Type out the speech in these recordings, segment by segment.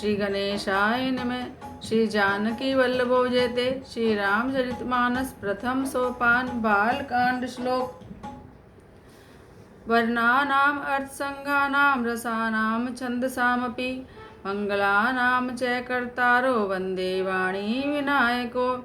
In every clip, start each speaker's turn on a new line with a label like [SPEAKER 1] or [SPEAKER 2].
[SPEAKER 1] श्री गणेशाय नमः। श्री जानकी वल्लभो जयते। श्री रामचरितमानस प्रथम सोपान बालकांड श्लोक। वर्णानाम् अर्थसंज्ञानां रसानां छन्दसामपि मङ्गलानां च कर्तारो वन्दे वाणी विनायको।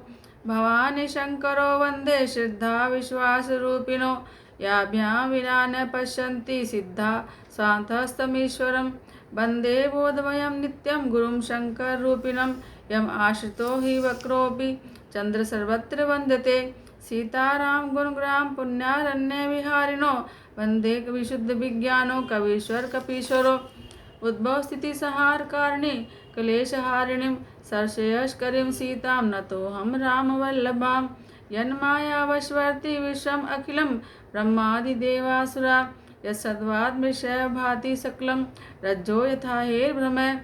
[SPEAKER 1] भवानी शङ्करो वन्दे श्रद्धा विश्वासरूपिणो। याभ्यां विना न पश्यन्ति सिद्धा स्वान्तस्तमीश्वरं। वन्दे बोधमयं नित्यं गुरुं शङ्कररूपिणं। यम् आश्रितो हि वक्रोऽपि चन्द्र सर्वत्र वन्दते। सीताराम गुणग्राम पुण्यारण्य विहारिणो। वन्दे विशुद्ध विज्ञानो कवीश्वर कपीश्वरो। उद्भव स्थिति संहार कारिणी क्लेशहारिणीं सर्षेयस्करीं सीतां नतोऽहं रामवल्लभां। यन्मायावशवर्ति विश्वम् अखिलं ब्रह्मादिदेवासुरा। यत्सद्वाद्मृषय भाति सकलं रज्जो यथा हेर्भ्रमः।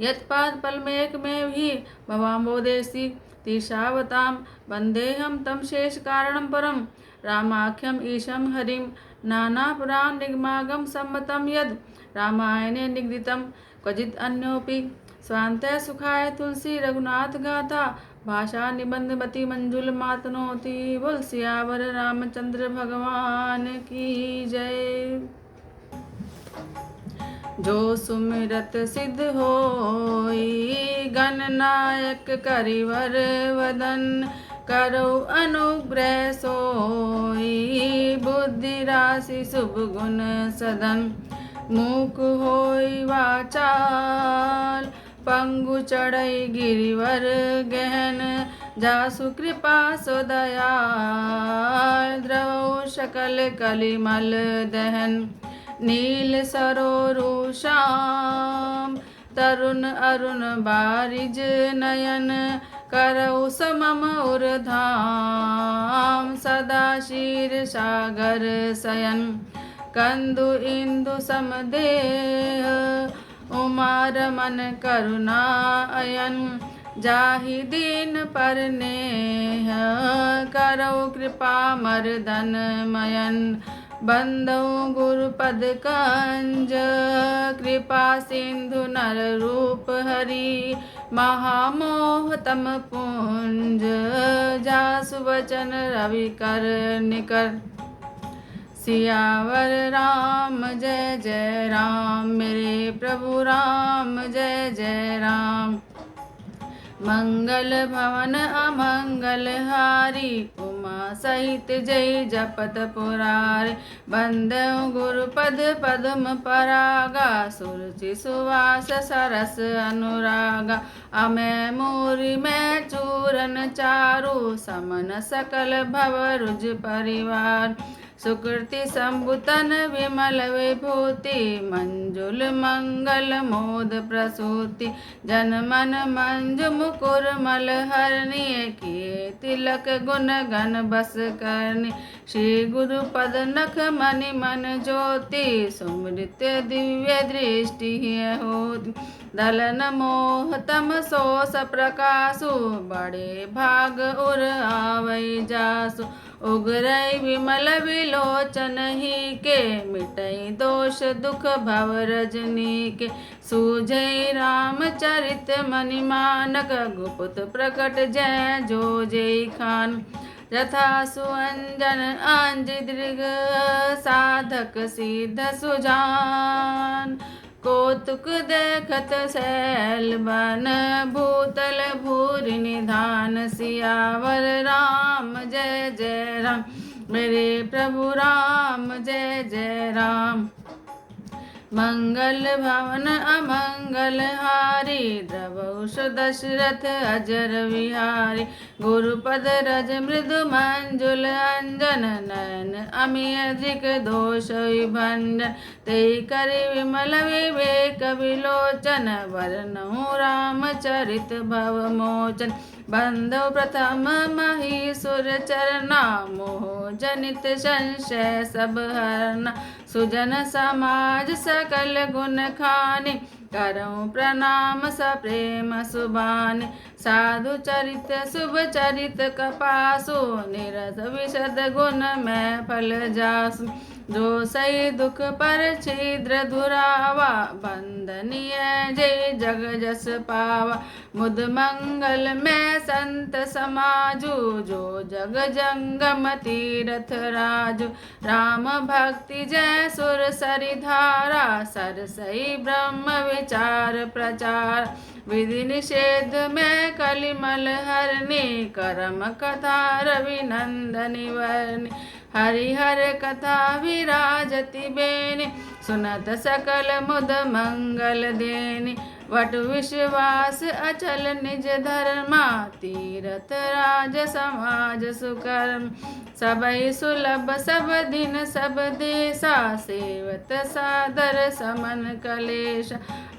[SPEAKER 1] यत्पादपल्मेकमेव हि भवाम्बोधेऽस्ति तीर्षावतां। वन्देऽहं तं शेषकारणं परं रामाख्यम् ईशं हरिं। नानापुराण निगमागम सम्मतं यद् रामायणे निगदितं क्वचित् अन्योऽपि। स्वान्तः सुखाय तुलसी रघुनाथ गाथा भाषा निबंधमति मंजुल मातनोति। बोल सियावर रामचंद्र भगवान की जय। जो सुमिरत सिद्ध होई गणनायक करिवर वदन। करो अनुग्रह सोई बुद्धि राशि शुभ गुण सदन। मूक होई वाचाल पंगु चढ़ई गिरिवर गहन। जासु कृपा सो दयाल द्रव सकल कलिमल दहन। नील सरोरु श्याम तरुण अरुण बारिज नयन। करौ समम उर्धाम सदा क्षीर सागर शयन। कंदु इंदु समदेह उमा रमन करुणा अयन। जाहि दीन पर नेह करौ कृपा मर्दन मयन। बंदौ गुरुपद कंज कृपा सिंधु नर रूप हरि। महामोह तम पुंज जासु वचन रवि कर निकर। सियावर राम जय जय राम मेरे प्रभु राम जय जय राम। मंगल भवन अमंगल हारी उमा सहित जय जपत पुरारी। बंदो गुरुपद पद्म परागा सुरुचि सुवास सरस अनुरागा। अमै मूरि मैं चूरन चारु समन सकल भव रुज परिवार। सुकृति संबुतन विमल विभूति मंजुल मंगल मोद प्रसूति। जन मन मंजु मुकुर मल हरणी किए तिलक गुण गण बस करनी। श्री गुरु पद नख मनि मन ज्योति सुमृत दिव्य दृष्टि होती। दलन मोह तम सोस प्रकाशु बड़े भाग उर आवै जासु। उग्रई विमल विलोचन ही के मिटई दोष दुख भव रजनी के। सूझई रामचरित मनि मानक गुप्त प्रकट जय जो जय खान। यथा सुअंजन अंज दृग साधक सिद्ध सुजान। कौतुक देखत शैल बन भूतल भूरि निधान। सियावर राम जय जय राम मेरे प्रभु राम जय जय राम। मंगल भवन अमंगल हारी द्रवौष दशरथ अजर विहारी। गुरुपद रज मृदु मंजुल अंजन नयन अमिय दृक दोष विभंजन। ते करि विमल विवेक विलोचन वरनहु रामचरित भव मोचन। बंधु प्रथम महीसुर चरना मोह जनित संशय सब हरना। सुजन समाज सकल गुण खानि करऊँ प्रणाम सप्रेम सुबानि। साधु चरित शुभ चरित कपासु निरत विशद गुण मैं फल जासु। जो सही दुख पर छिद्र धुरावा, बंधनीय जय जग जस पावा। मुद मंगल में संत समाजू, जो जग जंगम तीरथ राजू। राम भक्ति जय सुर सरिधारा, सरसई ब्रह्म विचार प्रचार। विधि निषेध में कलिमल हरनी, करम कथा रविनंदनी वर्णि। हरिहर कथा विराजति बेनि, सुनत सकल मुद मंगल देनि। वट विश्वास अचल निज धर्मा, तीरथ राज समाज सुकर्म। सबई सुलभ सब दिन सब देशा, सेवत सादर समन कलेश।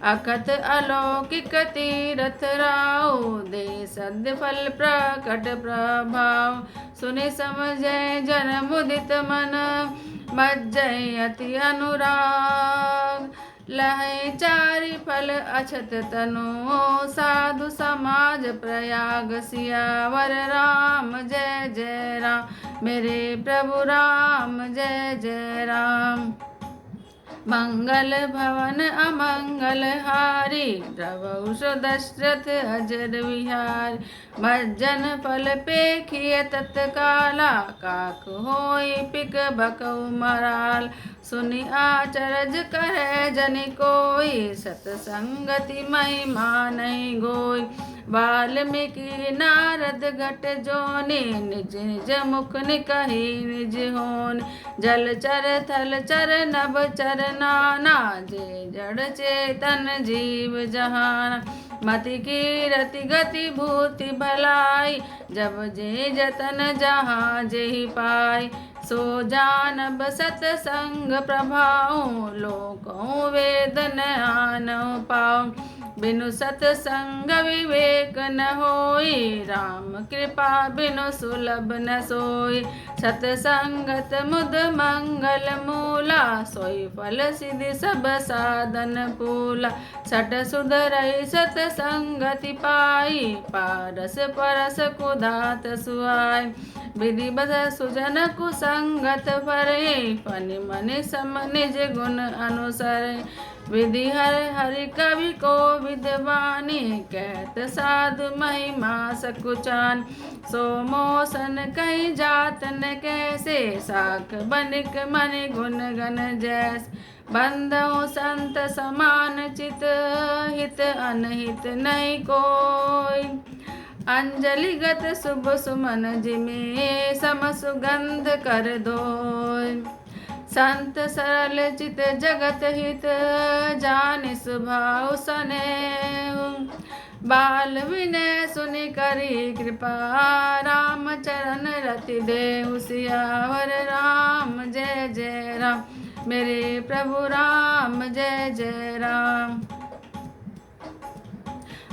[SPEAKER 1] अकथ अलौकिक तीरथ राव, दे सद्य फल प्रकट प्रभाव। सुनि समझै जन मुदित मन, मज्जै अति अनुराग। लहै चारि फल अछत तनु, साधु समाज प्रयाग। सियावर राम जय जय राम, मेरे प्रभु राम जय जय राम। मंगल भवन अमंगल हारी, द्रवहुष दशरथ अजर विहारी। मज्जन फल पेखिय तत्काला, काक होई पिक बकऊ मराल। सुनि आचरज करੈ जनि कोई, सतसंगति महिमा नहीं गोई। वाल्मीकि नारद घट जोनि, निज निज मुख निकहि निज होनि। जल चर थल चर नभ चर नाना, जे जड़ चेतन जीव जहाना। मति कीरति गति भूति भलाई, जब जे जतन जहाँ जेहि पाई। सो जानब सतसंग प्रभाऊ, लोकों वेद न आनहु पाऊ। बिनु सतसंग विवेक न होई, राम कृपा बिनु सुलभ न सोई। सतसंगत मुद मंगल मूला, सोई फल सिद्धि सब साधन पूला। सठ सुधरई सतसंगति पाई, पारस परस कुधात सुहाई। विधि बस सुजन कुसंगत भरे, फनि मनि सम निज गुण अनुसरे। विधि हर हरि कवि को विद्वानी, कहत साधु महिमा सकुचान। सो मोसन कहीं जात न कैसे, साख बनिक मनि गुण गण जैस। बंधु संत समान चित, हित अनहित नहीं कोई। अंजलिगत शुभ सुमन जिमे, सम सुगंध कर दोय। संत सरल चित जगत हित, जानि स्वभाव सनेहु। बाल विनय सुनि करी कृपा, राम चरण रति देहु। सियावर राम जय जय राम, मेरे प्रभु राम जय जय राम।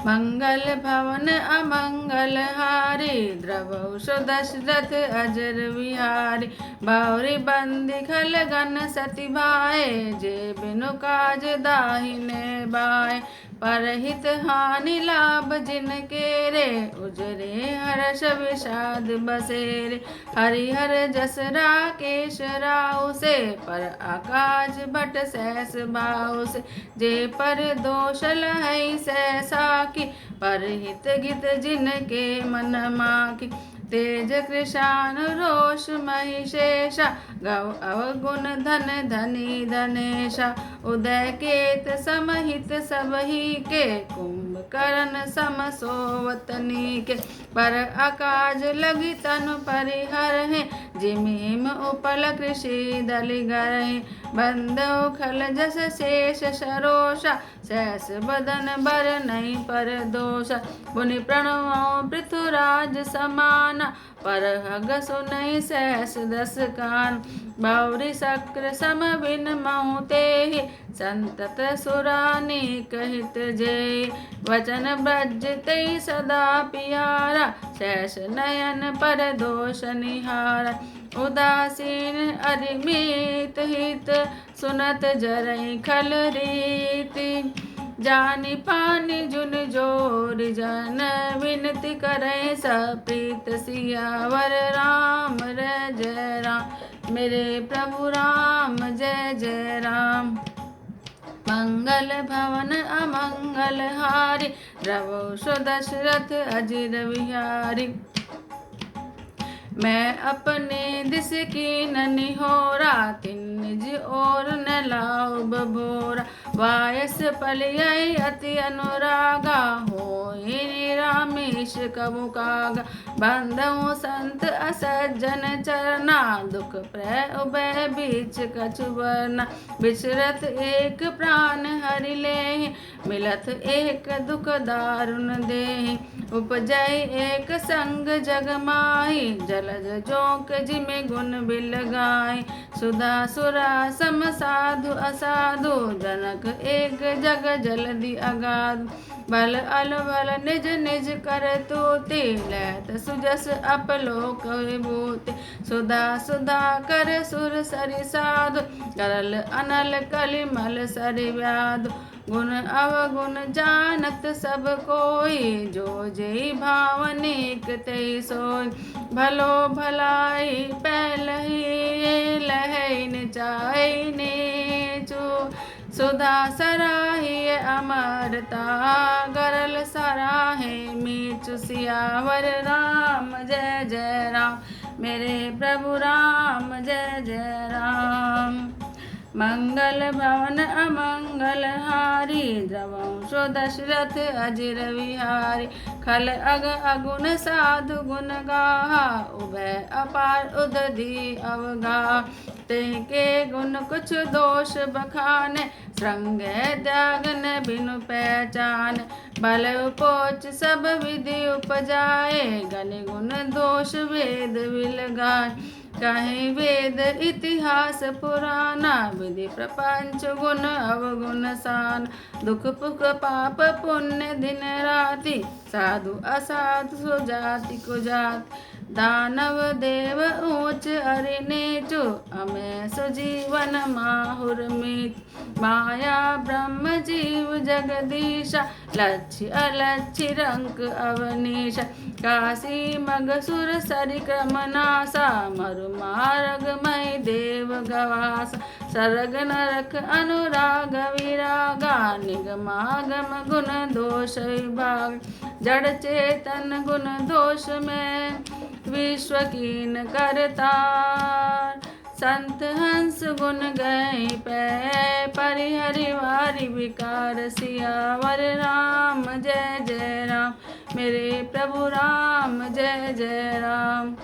[SPEAKER 1] मंगल भवन अमंगल हारी, द्रवहुष दशरथ अजर विहारी। बावरी बंदी खल गन सति भाए, जे बिनु काज दाहिने बाए। परहित हानि लाभ जिन केरे, उजरे हर्ष विषाद बसेरे। हरिहर जस राकेश राहु से, पर आकाश भट सहस भाव से। जे पर दोष लहै सहसा की, परहित गित जिनके मन माकी। तेज कृशान रोष महिषेशा, गौ अवगुण धन धनी धनेशा। उदय केत समहित सबही के, कुंभकर्ण सम सोवतनी के। पर अकाज लगी तनु परिहर है, जिमिम उपल कृषि दलि गरहि। बंधु खल जस शेष सरोषा, सहस बदन बर नहीं पर दोषा। मुनि प्रणव पृथुराज समान, पर हग सुनहि सहस दस कान। बावरी शक्र सम भिन महु तेहि, संतत सुरानी कहित जेहि। वचन ब्रज तेहि सदा पियारा, सहस नयन पर दोष निहारा। उदासीन अरिमित हित, सुनत जरई खल रीति। जानि पानि जुन जोर जन, विनती करै सप्रीत। सियावर राम जय राम, मेरे प्रभु राम जय जय राम। मंगल भवन अमंगल हारी, द्रवौ दशरथ अजिर विहारी। मैं अपने दिस की निहोरा, तिन निज और न लाओ बभोरा। वायस पलियै अति अनुरागा, होई निरामीष कबु कागा। बंधु संत असज्जन चरना, दुख प्रय उभय बीच कछु बरना। बिचरत एक प्राण हरि लेहि, मिलत एक दुख दारुण देहि। उपजय एक संग जग माही, जलज जोक जिमि गुण बिल गाय। सुधा सुरा सम साधु असाधु, जनक एक जग जलधि अगाधु। बल अल बल निज निज कर तूति, लैत सुजस अपलोक विभूति। सुधा सुधा कर सुर सरि साधु, करल अनल कलिमल सरि व्याधु। गुण अवगुण जानत सब कोई, जो जेहि भावनिक तेहि सोई। भलो भलाई पहलहि, लहै निचाई नीचु। सुधा सराहिय अमरता, गरल सराहे मीचु। सियावर राम जय जय राम, मेरे प्रभु राम जय जय राम। मंगल भवन अमंगल हारी, द्रवौ दशरथ अजिर विहारी। खल अग अगुण साधु गुण गाहा, उभय अपार उदधि अवगा। तेके गुण कुछ दोष बखाने, श्रृंग त्याग न बिनु पहचान। बल पोच सब विधि उपजाए, गनि गुण दोष वेद विल गाय। कहीं वेद इतिहास पुराना, विधि प्रपंच गुण अवगुण सान। दुख पुख पाप पुण्य दिन राति, साधु असाधु सो जाति को जात। दानव देव ऊंच अरि नीचु, अमे सुजीवन माहुर मीत। माया ब्रह्म जीव जगदीशा, लक्ष्य अलक्ष्य रंक अवनीशा। काशी मग सुर सरि क्रम नासा, मरु मार्ग मई देव गवास। सरग नरक अनुराग विरागा, निगमागम गुण दोष विभाग। जड़ चेतन गुण दोष में, विश्व कीन करतार। संत हंस गुण गए पै, परिहरि वारि विकार। सियावर राम जय जय राम, मेरे प्रभु राम जय जय राम।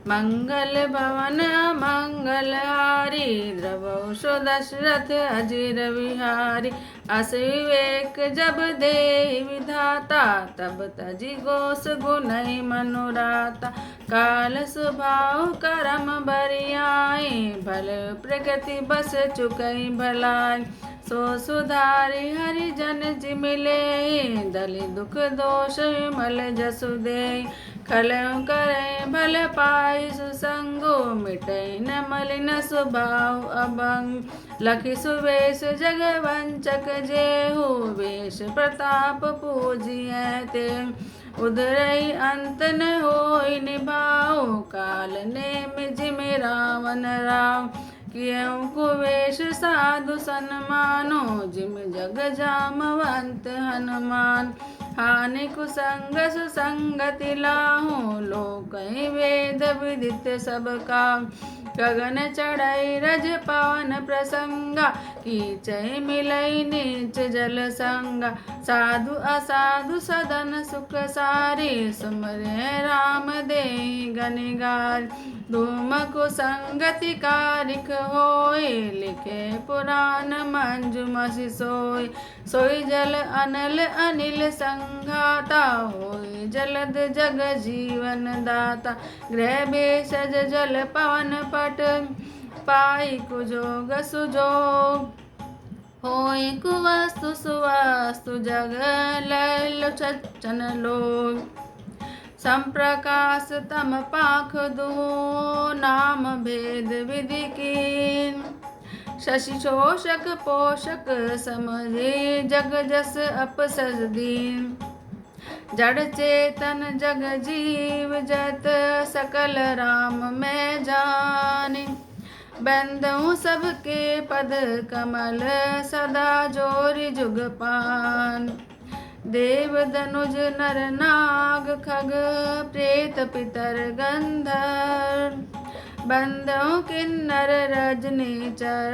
[SPEAKER 1] मंगल भवन मंगल हारी, द्रवौ दशरथ अजिर विहारी। अस विवेक जब देहि विधाता, तब तजि गोस गुनै मनोराता। काल स्वभाव करम बरियाई, भल प्रकृति बस चुकई भलाई। सो सुधारि हरि जन जिमि लेहि, दलि दुख दोष विमल जसु देहि। खलउ करई भल पाई सुसंगो, मिटई न मलिन स्वभाव अभंग। लखि सुवेश जग वंचक जेहु, वेश प्रताप पूजियै तेहु। उदरई अंत न होई निभाउ, काल नेम जिमि रावण राव। कियउ कुवेश साधु सन्मानो, जिमि जग जामवंत हनुमान। हानि कुसंग सुसंगति लाहू, लोकहि वेद विदित सब काम। गगन चढ़ई रज पवन प्रसंगा, कीचई मिलई नीच जल संगा। साधु असाधु सदन सुख सारी, सुमरे राम देहि गनिगार। धूम कुसंगति कारिख होय, लिखे पुराण मंजु मसि सोय। सोई जल अनल अनिल संघाता, होय जलद जग जीवन दाता। ग्रह भेषज जल पवन पट, पाई कुजोग सुजोग। होय कुवस्तु सुवस्तु जग, लैल छचन लोग। संप्रकाश तम पाख दुहु, नाम भेद विधि कीन। शशि शोषक पोषक समझे, जग जस अपसज दीन। जड़ चेतन जग जीव जत सकल राम में जाने। बंदऊँ सबके पद कमल सदा जोरि जुग पान। देव धनुज नर नाग खग प्रेत पितर गंधर्व। बंदऊँ किन्नर रजनीचर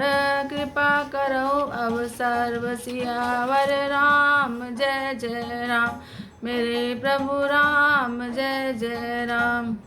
[SPEAKER 1] कृपा करो अब सर्व सियावर राम जय जय राम। मेरे प्रभु राम जय जय राम।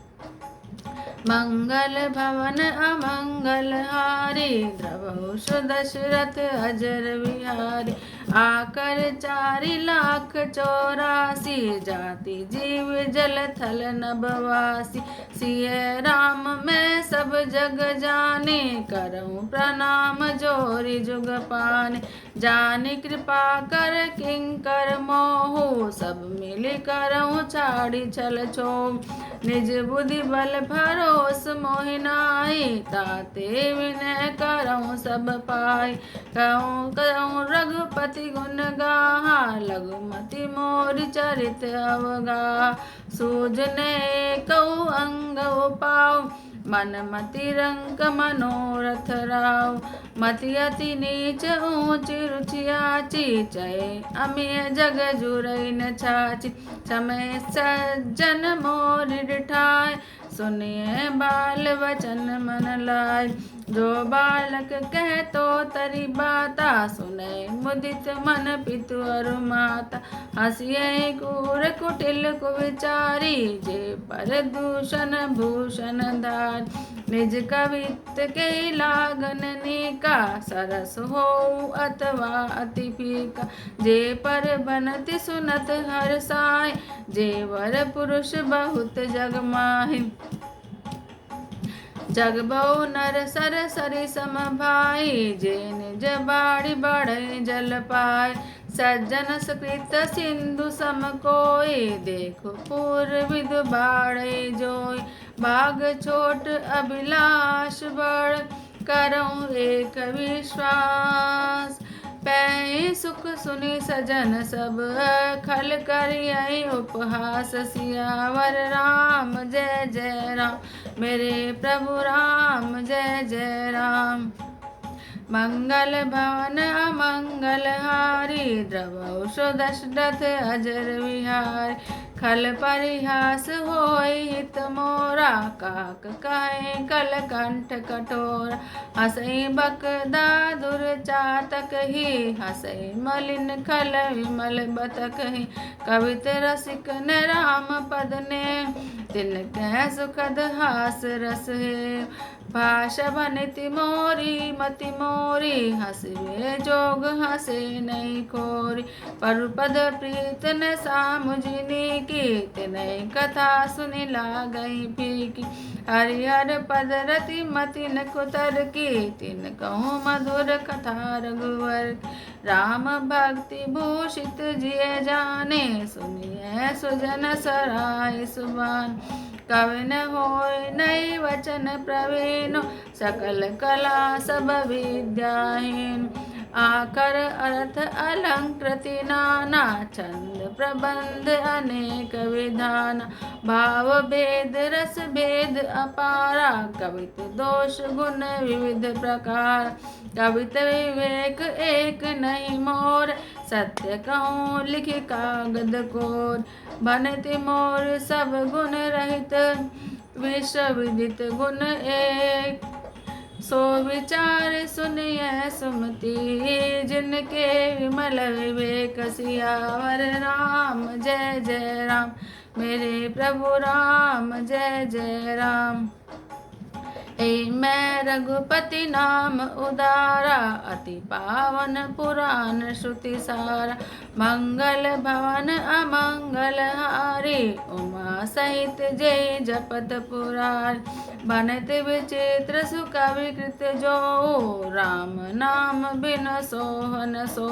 [SPEAKER 1] मंगल भवन अमंगल हारी द्रवहुष दशरथ अजर विहारी। आकर 4,84,000 जाति जीव जल थल नभवासी। सिय राम मैं सब जग जाने करऊँ प्रणाम जोरि जुग पाने। जानि कृपा कर किंकर मोहु सब मिलि करऊँ छाड़ी छल छोहु। निज बुद्धि बल भरोस मोहि नाहि ताते विनय करऊँ सब पाई। कहूँ रघुपति गुण गाहा लघुमति मोरि चरित अवगाहा। सूझने कहूँ अंग पाऊ मन मति रंक मनोरथ राव। मति अति नीच ऊँच रुचि आची चय अमिय जग जुरई न छाची। समय सज्जन मोरि डिठाय सुनिए बाल वचन मन लाय। जो बालक कह तो तरि बाता सुनय मुदित मन पितु अरु माता। हसिए कूर कुटिल कुविचारी जे पर दूषण भूषण धार। निज कवित के लागन नीका सरस हो अथवा अति फीका। जे पर बनति सुनत हर्षाय जेवर पुरुष बहुत जग माहि। जग बहु नर सर सरि सम भाई जे निज बाड़ी बढ़ई जल पाय। सज्जन सुकृत सिंधु सम कोई देखो पूर्व विदु बाढ़ई जोई। भाग छोट अभिलाष बड़ करऊँ एक विश्वास। पै सुख सुनि सजन सब खल करियई उपहास। सियावर राम जय जय राम। मेरे प्रभु राम जय जय राम। मंगल भवन अमंगल हारी द्रवहुष दशरथ अजर विहारी। खल परिहास होई हित मोरा काक कहे कल कंठ कठोरा। हसई बकदादुर चातक ही हसई मलिन खल विमल बतक ही। कवित रसिक न राम पद ने तिनके सुखद हास रस है। भाषा बनिति मोरी मति मोरी हसिवे जोग हसे नहीं खोरी। परुपद प्रीत न सामुझिनी की तिनहि कथा सुनि लागई फीकी। हरिहर पद रति मति न कुतर की तिन कहूँ मधुर कथा रघुवर। राम भक्ति भूषित जिय जाने सुनिए सुजन सराय सुबान। कवि न होय नई वचन प्रवीण सकल कला सब विद्याहीन। आकर अर्थ अलंकृति नाना छंद प्रबंध अनेक विधान। भाव भेद रस भेद अपारा कवित दोष गुण विविध प्रकार। कवित विवेक एक नहीं मोर सत्य कहूँ लिखि कागद कोर। बनति मोर सब गुण रहित विश्व विदित गुण एक। सो विचार सुनिए सुमति जिनके विमल विवेक। सियावर राम जय जय राम। मेरे प्रभु राम जय जय राम। ऐ मैं रघुपति नाम उदारा अति पावन पुराण श्रुति सारा। मंगल भवन अमंगल हारी उमा सहित जय जपत पुरारी। बनत विचित्र सुख विकृत जो राम नाम बिन सोहन सो।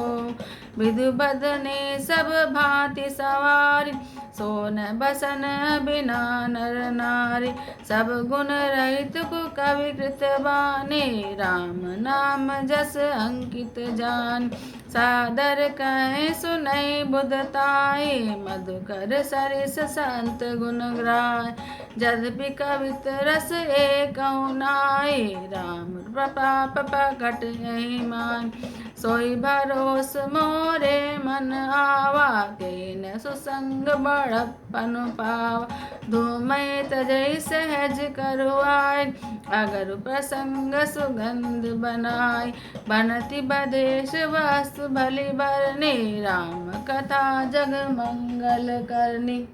[SPEAKER 1] विधु बदने सब भांति सवारी सोन बसन बिना नर नारी, सब गुण रहित को कवि कृत बानी, राम नाम जस अंकित जान, सादर कहें सुनई बुधताई, मधुकर सरिस संत गुण ग्राय, यद्यपि कवित रस एक नाई, राम प्रताप प्रकट यही मान, सोई भरोस मोरे मन आवा, केन सुसंग बड़पन पावा, धूमय तजय सहज करुआय, अगर प्रसंग सुगंध बनाय, बनति बदेश वस्तु भली बरनी, राम कथा जग मंगल करनी,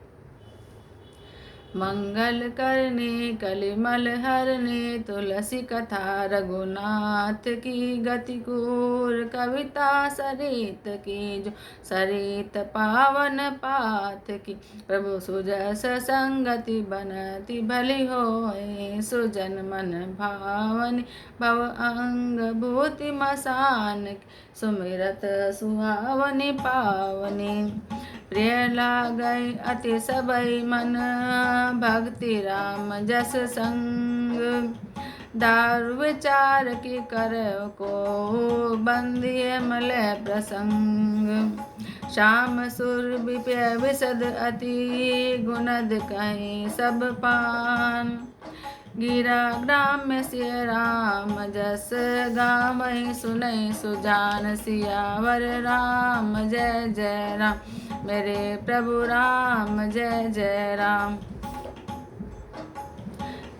[SPEAKER 1] मंगल करने कलिमल हरने, तुलसी कथा रघुनाथ की, गति कूर कविता सरित की, जो सरित पावन पाथ की, प्रभु सुजस संगति बनति भली होए, सुजन मन भावनी, भव अंग भूति मसान की, सुमिरत सुहावनी पावनी, प्रिय लागई अति सबई मन, भक्ति राम जस संग, दारु विचार की कर को, बंदिए मल प्रसंग, श्याम सुर विपय विशद अति, गुणद कहीं सब पान, गिरा ग्राम्य सिय राम जस, गावई सुनई सुजान, सियावर राम जय जय राम, मेरे प्रभु राम जय जय राम,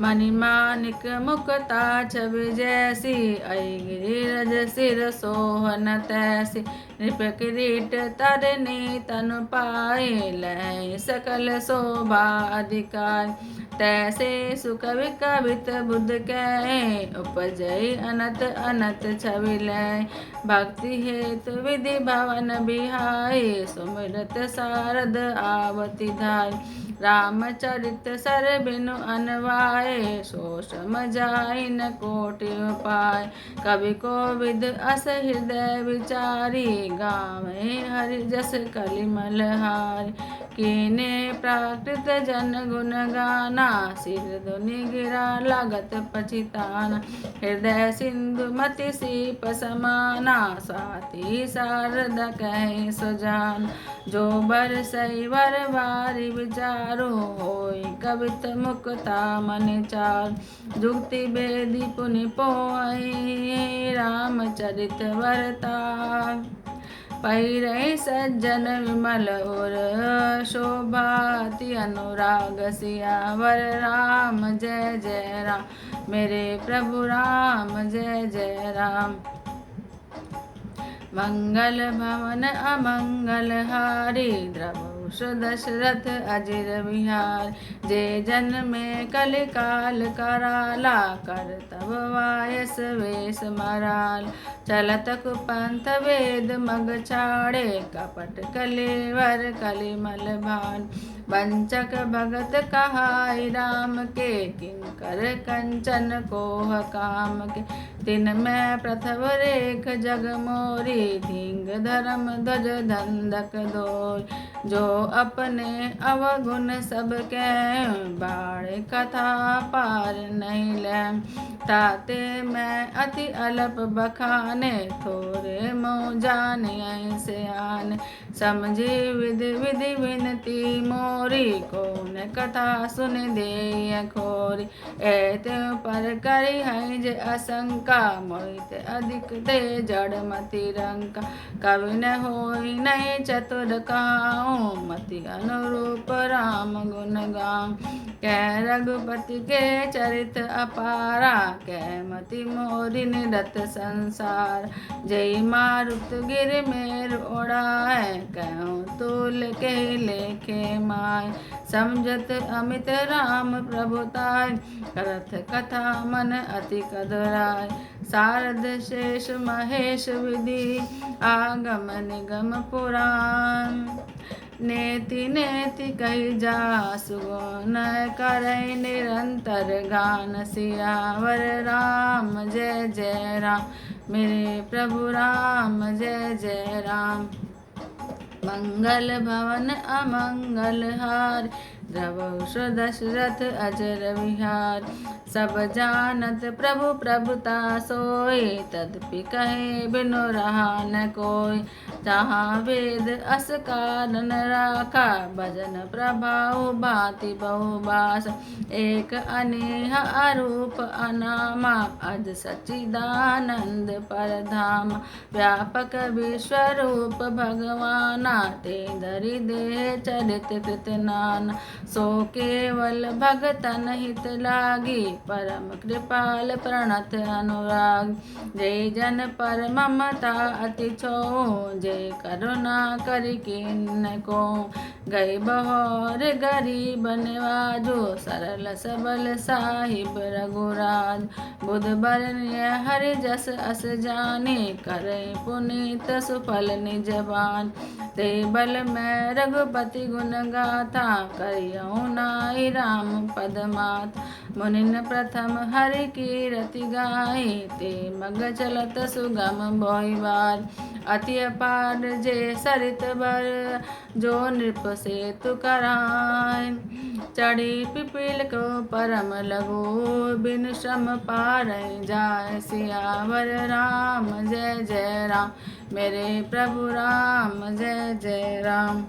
[SPEAKER 1] मणिमानिक मुक्ता छवि जैसी, अई गिरिरज सिर सोहन तैसी, नृप किरीट तरनी तनु पाए, लय सकल शोभा अधिकार, तैसे सुकवि कवित बुध कहे, उपजय अनत अनत छवि लय, भक्ति हेतु विधि भवन बिहाय, सुमिरत शारद आवति धाय, रामचरित सर बिनु अनवाय, सो सम जाय न कोटि उपाय, कवि कोविद अस हृदय विचारी, गावे हरि जस कलिमल हारी, कीने प्राकृत जन गुण गाना, सिर धुनि गिरा लागत पछिताना, हृदय सिंधु मति सीप समाना, साथी शारद कहे सुजान, जो बर सई वर वारी विचारो, होई कवित मुक्ता मन चार, जुक्ति बेदी पुनि पोई, रामचरित वरतार, पैरहि सज्जन विमल उर, शोभाति अनुराग, सियावर राम जय जय राम, मेरे प्रभु राम जय जय राम, मंगल भवन अमंगल हारी, द्रवहुष दशरथ अजिर विहार, जे जन में कलिकाल कराला, कर तब वायस वेश मराल, चलत कुपंथ वेद मग छाड़े, कपट कलेवर कलिमल भान, वंचक भगत कहाई राम के, किंकर कंचन कोह काम के, तिन मैं प्रथव रेख जग मोरी, धींग धर्म ध्वज धंधक दोय, जो अपने अवगुण सब के, बाढ़ कथा पार नहीं लैम, ताते मैं अति अलप बखाने, थोरे मोह जाने ऐसे आने, समझे विधि विधि विनती मोरी, कौन कथा सुन दे खोरी, एते पर करी है जे असंका, मोहित अधिक दे जड़ मति रंका, कवि न होई नहीं चतुर काऊ, मति अनुरूप राम गुण गाऊं, कह रघुपति के चरित अपारा, कह मति मोरी निरत संसार, जय मारुत गिर मेर ओढ़ाए, कहूँ तुल के लेखे माय, समझत अमित राम प्रभुताय, करथ कथा मन अति कदराय, शारद शेष महेश विधि, आगम निगम पुराण, नेति नेति कही जासु गुण, करई निरंतर गान, सियावर राम जय जय राम, मेरे प्रभु राम जय जय राम, मंगल भवन अमंगल हार, द्रवहुष दशरथ अजर विहार। सब जानत प्रभु प्रभुता सोय, तदपि कहे बिनु रहा न कोय। जहाँ वेद अस कारण राखा, भजन प्रभाव भांति बहुभाष। एक अनेह अरूप अनामा, अज सच्चिदानंद परधाम। व्यापक विश्वरूप भगवाना, ते धरि देह चरित कृत नाना। सो केवल भगतन हित लागी, परम कृपाल प्रणत अनुराग। जय जन पर ममता अति छो, जय करुणा करि कीन्ह को। गए बहोर गरीब नवाजो, सरल सबल साहिब रघुराज। बुध बरनिय हरि जस अस जाने, करे पुनीत सुफल निज बान। ते बल मैं रघुपति गुण गाथा, करियौ नाई राम पद मात। मुनिन प्रथम हरि कीरति गाए, ते मग चलत सुगम बोहिवार। अति अपार जे सरित बर, जो नृप सेतु कराए। चढ़ी पिपील को परम लगो, बिन श्रम पारई जाय। सियावर राम जय जय राम, मेरे प्रभु राम जय जय राम।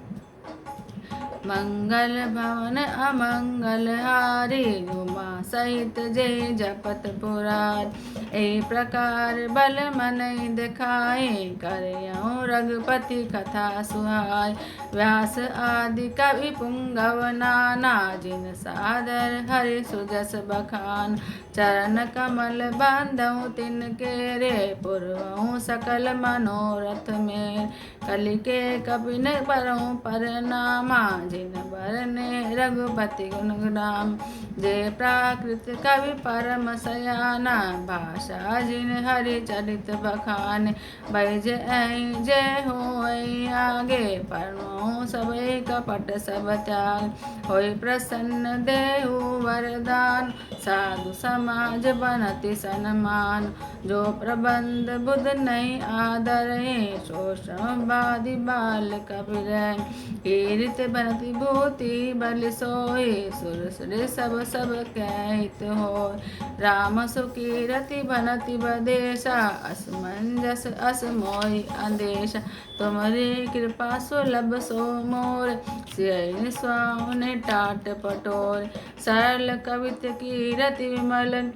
[SPEAKER 1] मंगल भवन अमंगल हारी, उमा सहित जय जपत पुरार। ए प्रकार बल मनई दिखाए, करयौ रघुपति कथा सुहाय। व्यास आदि कवि पुंगव नाना, जिन सादर हरि सुजस बखान। चरण कमल बांधौ तिनके रे, पुरवौ सकल मनोरथ में। कलिके कपिन परौ परनामा, जिन बरने रघुपति गुण नाम। जय प्राकृत कवि परम सयाना, भाषा जिन हरि चरित बखान। बैज ऐ जय होय आगे, पढ़ो सबे कपट सब त्याग। होय प्रसन्न देहु वरदान, साधु समाज बनति सन्मान। जो प्रबंध बुध नहीं आदरहि, सो श्रम बादि बाल कपिरै। कीरित बनति भूति बलि सोई, सुर सुर सब कहत होय। राम सुकीरति बनति बदेशा, असमंजस अस मोहि अंदेशा। तुमरी कृपा सुलभ सो मोर, सियहि स्वामी टाट पटोर। सरल कवित कीरति विमल,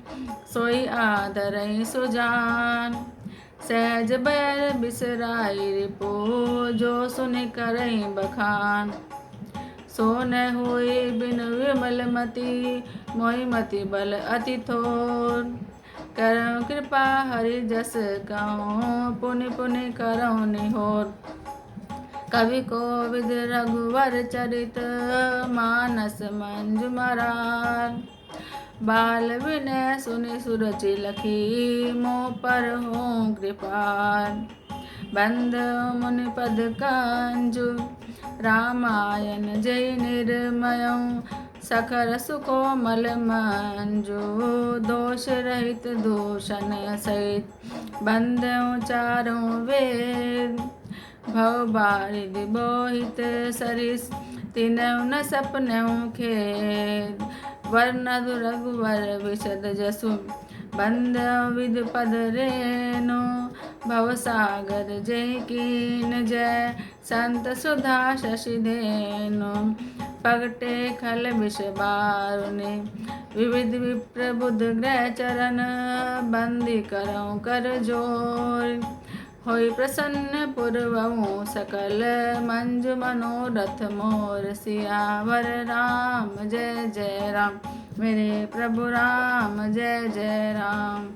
[SPEAKER 1] सोई आदरहि सुजान। सहज बैर बिसराई रिपु, जो सुनि करई बखान। सो न होई बिनु विमल मति, मोहि मति बल अति थोर। करौ कृपा हरि जस कहूँ, पुनि पुनि करौ निहोर। कवि कोविद रघुवर चरित, मानस मंजु मरार। बाल विनय सुनि सुरचि लखी, मोह पर हों कृपाल। बंद मुनि पद कंजु, रामायण जय निर्मयौ। सखर सुकोमल मंजु, दोष रहित दूषण सहित। बंदौ चारों वेद, भव बारिधि बोहित सरिस। तिनौ न सपनौ खेद, वर्णधु रघुवर विशद जसु। बंदौ विधु पद रेणु, भवसागर जय कीन जय। संत सुधा शशि धेनु, पगटे खल विष बारुनि। विविध विप्र बुध ग्रह चरण, बंदी करौ कर जोर। होय प्रसन्न पुरवहु सकल, मंजु मनोरथ मोर। सियावर राम जय जय राम, मेरे प्रभु राम जय जय राम।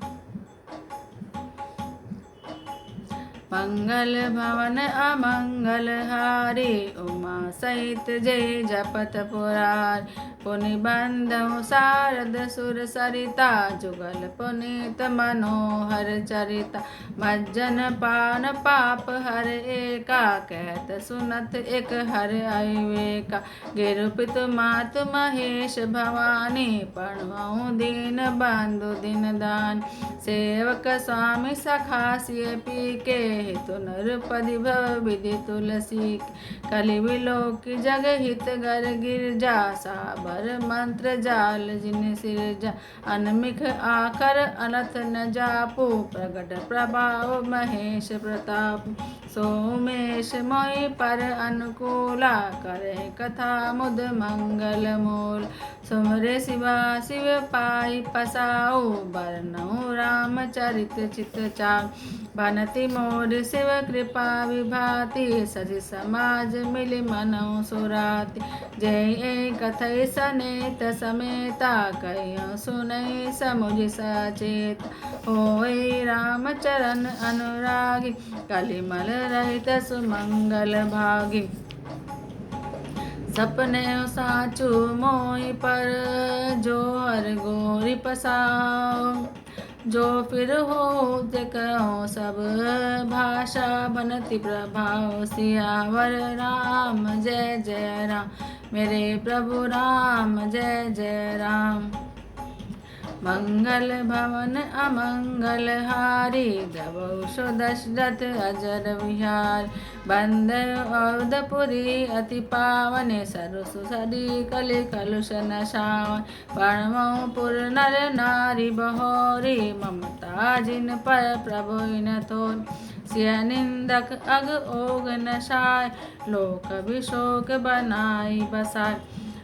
[SPEAKER 1] मंगल भवन अमंगल हारी, उमा सहित जय जपत पुरार। पुनि बंधौ शारद सुर सरिता, जुगल पुनीत मनोहर चरिता। मज्जन पान पाप हर एका, कहत सुनत एक हर अविवेका। गिरु पितु मातु महेश भवानी, पढ़ऊ दीन बंधु दिन दान। सेवक स्वामी सखा सिय पी के, हितु नरपति भव विधि तुलसी कलि विलोक जग हित गर गिरजा साबर मंत्र जाल जिन सिरजा अनमिख आकर अनथ न जापो प्रगट प्रभाव महेश प्रताप सोमेश मोहि पर अनुकूला करे कथा मुद मंगल मूल सुमरे शिवा शिव पाई पसाओ बरनऊ रामचरित चित चार बनति मोर शिव कृपा विभाति सजि समाज मिलि मनऊ सुराति जय कथय सनेत समेता कहियो सुनई समुझ सचेत होय रामचरण अनुरागी कलिमल रहित सुमंगल भागी सपने साचु मोहि पर जो हर गोरी पसाओ जो फिर हो कहो सब भाषा बनति प्रभाव सियावर राम जय जय राम मेरे प्रभु राम जय जय राम मंगल भवन अमंगल हारी द्रवौषो दशरथ अजर विहार बंद अवधपुरी अति पावन सरसु सरी कलि कलुष नशावन परणमो पुर नर नारी बहोरी ममता जिन पर प्रभु इन थोर सिय निंदक अग ओग नशाय लोक विशोक बनाई बसाय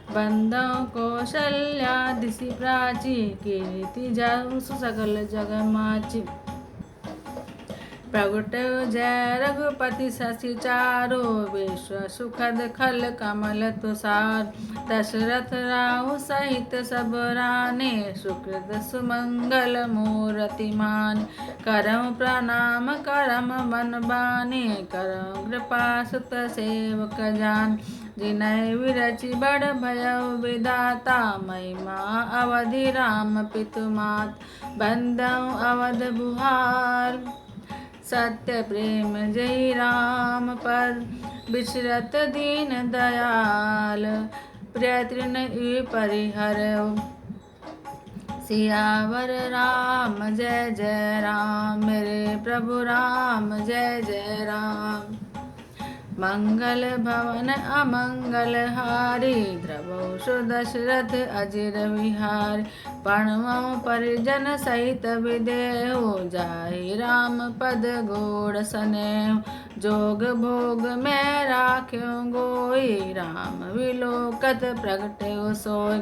[SPEAKER 1] बंदों कौशल्या दिशि प्राची कीर्ति जाऊ सकल जग माची प्रगट जय रघुपति शशि चारो विश्व सुखद खल कमल तुषार दशरथ राहु सहित सब राने सुकृत सुमंगल मूर्ति मान करम प्रणाम करम बन बाने करम कृपा सुत सेवक जान जिनय विरचि बड़ भयउ विधाता महिमा अवधि राम पितुमात बंदऊ अवध बुहार सत्य प्रेम जय राम पर बिचरत दीन दयाल प्रिय तृण परिहर सियावर राम जय जय राम मेरे प्रभु राम जय जय राम मंगल भवन अमंगल हारी द्रवौषो दशरथ अजिर विहार प्रणमो परिजन सहित विदेहो जाहि राम पद गोड़ सनेह जोग भोग में राख्यो गोई राम विलोकत प्रगट्यो सोय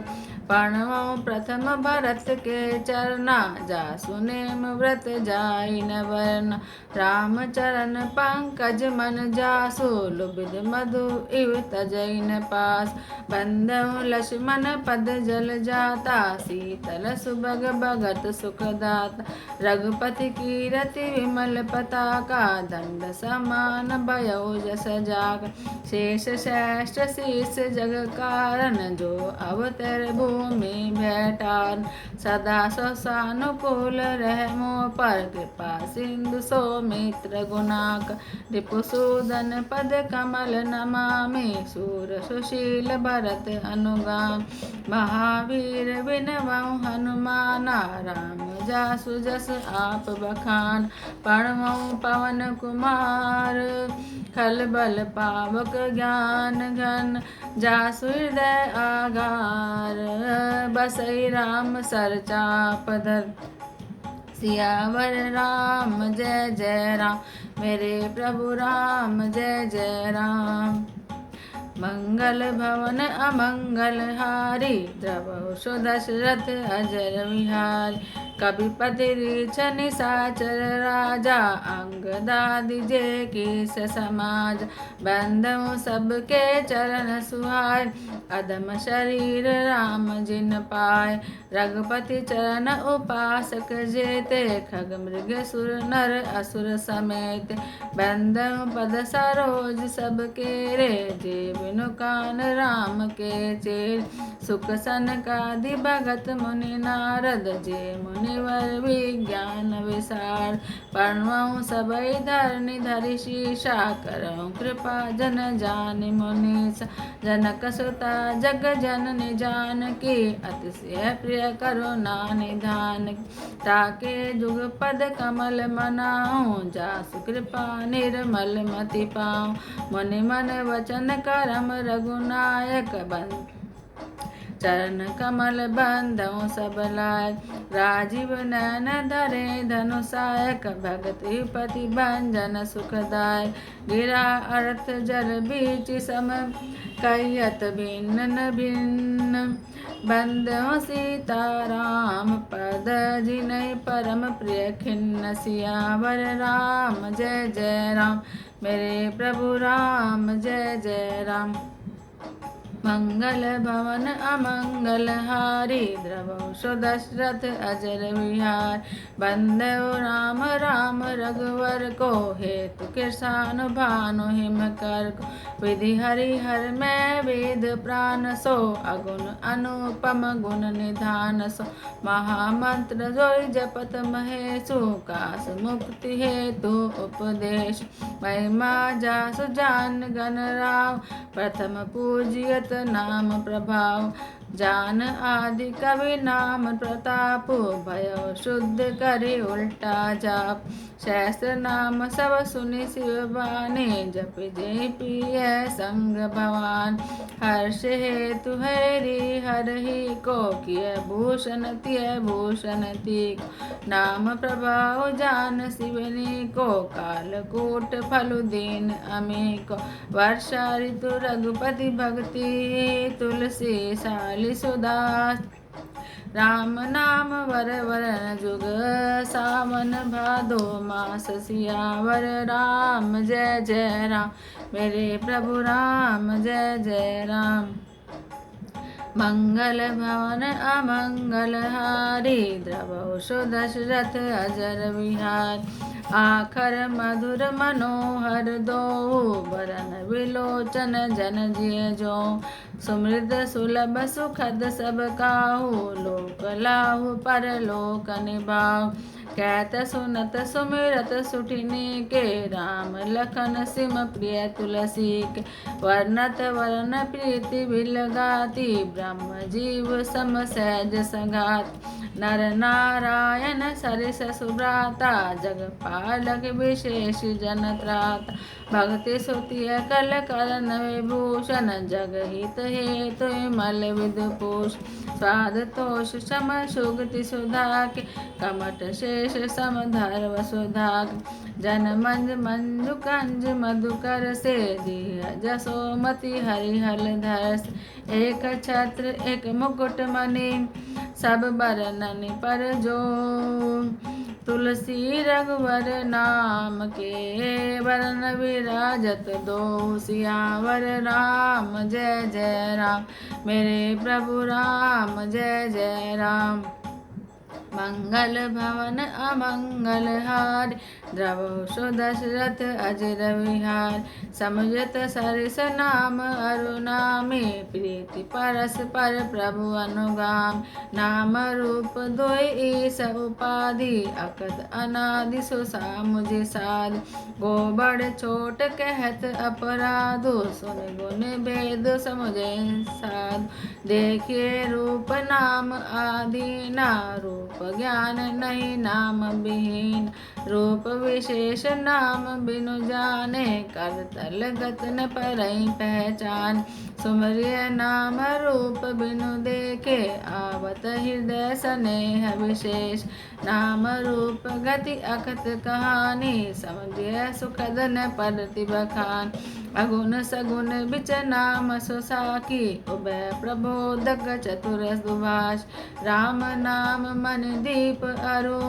[SPEAKER 1] प्रणमो प्रथम भरत के चरना जासु नेम व्रत जाई न वरना राम चरण पंकज मन जासु लुबिद मधु इव तजई न पास बंदऊ लक्ष्मण पद जल जाता शीतल सुभग भगत सुखदाता रघुपति कीरति विमल पताका दंड समान भयउ जस जाग शेष श्रेष्ठ शीस जग कारण जो अवतर भूमि भेटान सदा सानुकूल रहमो पर कृपा सिंधु सौमित्र गुणाक रिपुसूदन पद कमल नमामि सूर सुशील भरत अनुगाम महावीर विनवं हनुमाना राम जासु जस आप बखान प्रणमो पवन कुमार खल बल पावक ज्ञान घन जासु हृदय आगार बसई राम सर चाप धर सियावर राम जय जय राम मेरे प्रभु राम जय जय राम मंगल भवन अमंगल हारी द्रवौषो दशरथ अजर विहार कविपति रीछ निशाचर राजा अंगदादि जे कीस समाज बंधु सबके चरण सुहाय अदम शरीर राम जिन पाय रघुपति चरण उपासक जेते खग मृग सुर नर असुर समेत बंधु पद सरोज सबके रे जीव तीनों कान राम के चेर। सुख सनकादि भगत मुनि नारद जे मुनिवर विज्ञान विसार। पढ़ऊँ सबई धरनी धरि शीशा करऊँ कृपा जन जानि मुनीसा। जनक सुता जग जननी जानकी अतिशय प्रिय करुणा निधान। ताके जुग पद कमल मनाऊँ जासु कृपा निर्मल मति पाऊँ। मुनि मन वचन करम रघुनायक बंद चरण कमल बंधौ सब लायक। राजीव नयन धरे धनुषायक भगति पति भंजन सुखदायक। गिरा अर्थ जल बीच सम कैयत भिन्न भिन्न। बंधौ सीताराम पद जिनहि परम प्रिय खिन्न। सियावर राम जय जय राम मेरे प्रभु राम जय जय राम। मंगल भवन अमंगल हारी द्रवौ सो दशरथ अजर विहार। बंदो राम राम रघुवर को हेतु किरसानु भानु हिम कर को। विधि हरिहर में वेद प्राण सो अगुण अनुपम गुण निधान सो। महामंत्र जोई जपत महेशु कास मुक्ति हेतु उपदेश। महिमा जासु जान गण राव प्रथम पूजियत नाम प्रभाव। जान आदि कवि नाम प्रताप भयो शुद्ध करि उल्टा जाप। सहस्र नाम सब सुनि शिव बानी जप जय पिय संग भवान। हर्ष हेतु हरि हरहि को किय भूषण तिय भूषण ती। नाम प्रभाव जान शिवनी को कालकूट फलु दीन अमेको। वर्षा ऋतु रघुपति भक्ति तुलसी साली सुदास। राम नाम वर वरन जुग सावन भादो मास। सियावर राम जय जय राम मेरे प्रभु राम जय जय राम। मंगल भवन अमंगल हारी द्रवौ सो दशरथ अजर विहार। आखर मधुर मनोहर दोहु बरन विलोचन जन जिय जो। सुमृद सुलभ सुखद सब काहू लोक लाहु परलोक निभाऊ। कहत सुनत सुमिरत सुठिनी के राम लखन सिम प्रिय तुलसी के। वर्णत वरन प्रीति बिलगाती ब्रह्म जीव सम सहज संघात। नर नारायण सरिस सुभ्राता जगपालक विशेष जन त्राता। भक्ति सुतिय कल करन विभूषण जगहित हेतु मल विदुपूष। स्वाद तोष सम सुगति सुधा के कमट शेष सम धर वसुधा। जन मंज मंजु कंज मधुकर से दिया जसोमति हरिहल धरस। एक छत्र एक मुकुट मणि सब बरननि पर जो। तुलसी रघुवर नाम के वरन विराजत दो। सियावर राम जय जय राम मेरे प्रभु राम जय जय राम। मंगल भवन अमंगल हार द्रवौ सो दशरथ अजर विहार। समुझत सरिस नाम अरुनामी प्रीति परस पर प्रभु अनुगाम। नाम रूप दोय ईस उपाधि अकथ अनादि सुसा मुझे साध। गोबड़ छोट कहत अपराधो सुन गुण भेद समुझे साध। देखिए रूप नाम आदीना रूप ज्ञान नहीं नाम विहीन। रूप विशेष नाम बिनु जाने कर तल गत न परई पहचान। सुमरिय नाम रूप बिनु देखे आवत हृदय स्नेह विशेष। नाम रूप गति अकथ कहानी समझिय सुखद न परति बखान। अगुण सगुण बिच नाम सुसाकी उभय प्रबोधक चतुर सुभाष। राम नाम मन दीप अरु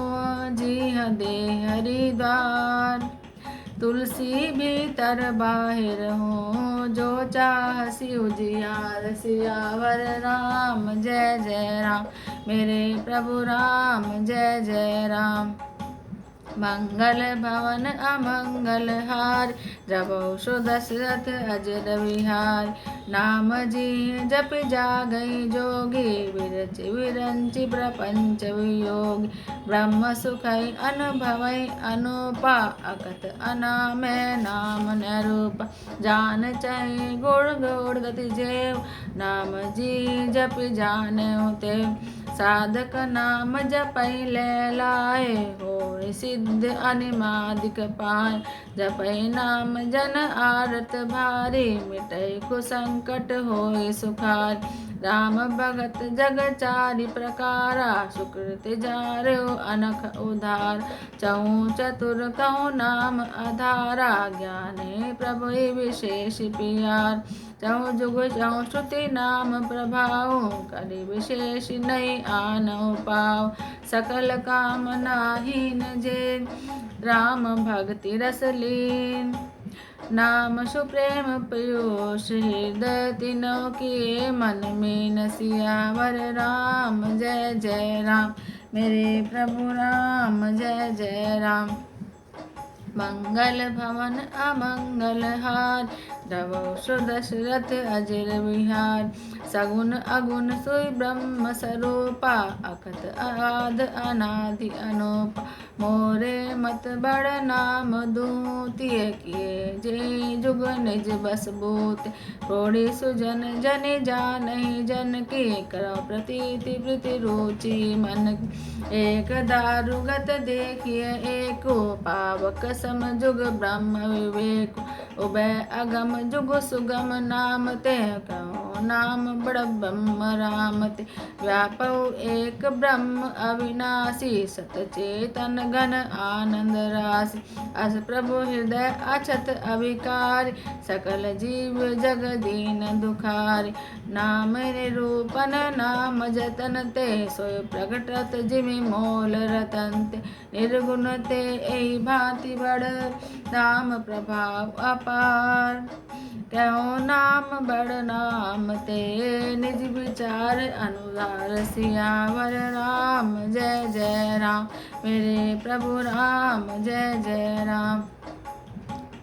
[SPEAKER 1] जीह दे हरिद्वार। तुलसी भीतर बाहिर हो जो चाहसी उजियार। सियावर राम जय जय राम मेरे प्रभु राम जय जय राम। मंगल भवन अमंगल हार, द्रवौ दशरथ अजर विहार। नाम जी जप जागई जोगी, विरच विरंचि प्रपंच वियोगी। ब्रह्म सुखई अनुभवई अनुपा, अकथ अनामय नाम नरूपा। जान चै गुण गुण गति जेव, नाम जी जप जानेउ तेव। साधक नाम जपै लाए, होय सिद्ध अनिमादिक पाए। जपै नाम जन आरत भारी, मिटै कुसंकट होय सुखार। राम भगत जग चारि प्रकारा, सुकृत जार्यो अनख उधार। चहु चतुर कहु नाम आधारा, ज्ञानी प्रभु विशेष पियार। चहु जुग चहु श्रुति नाम प्रभाव, करि विशेष नहीं आनहु पाव। सकल कामना हीन जे, राम भक्ति रस लीन। नाम सुप्रेम पीयूष हृदय, तीनों किए मन मीन। सियावर राम जय जय राम, मेरे प्रभु राम जय जय राम। मंगल भवन अमंगल हार, द्रवौ दशरथ अजर विहार। सगुन अगुन सोई ब्रह्म स्वरूपा, अकथ आद अनादि अनूपा। मोरे मत बड़ नाम दूतिय, किए जे जुग निज बस बूत। प्रोढ़ी सुजन जन जानहि जन की, करौ प्रतीति प्रीति रुचि मन की। एक दारुगत देखिए एको, पावक सम जुग ब्रह्म विवेक। उभय अगम जुग सुगम नाम ते, कहो नाम बड़ ब्रह्म राम ते। व्यापौ एक ब्रह्म अविनाशी, सतचेतन घन आनंद राशि। अस प्रभु हृदय अछत अविकारी, सकल जीव जग दीन दुखारी। नाम निरूपन नाम जतन ते, सोय प्रगटत जिमि मोल रतन ते। निर्गुण ते एहि भांति बड़, नाम प्रभाव अपार। कहो नाम बड़ नाम ते, निज विचार अनुसार। सियावर राम जय जय राम, मेरे प्रभु राम जय जय राम।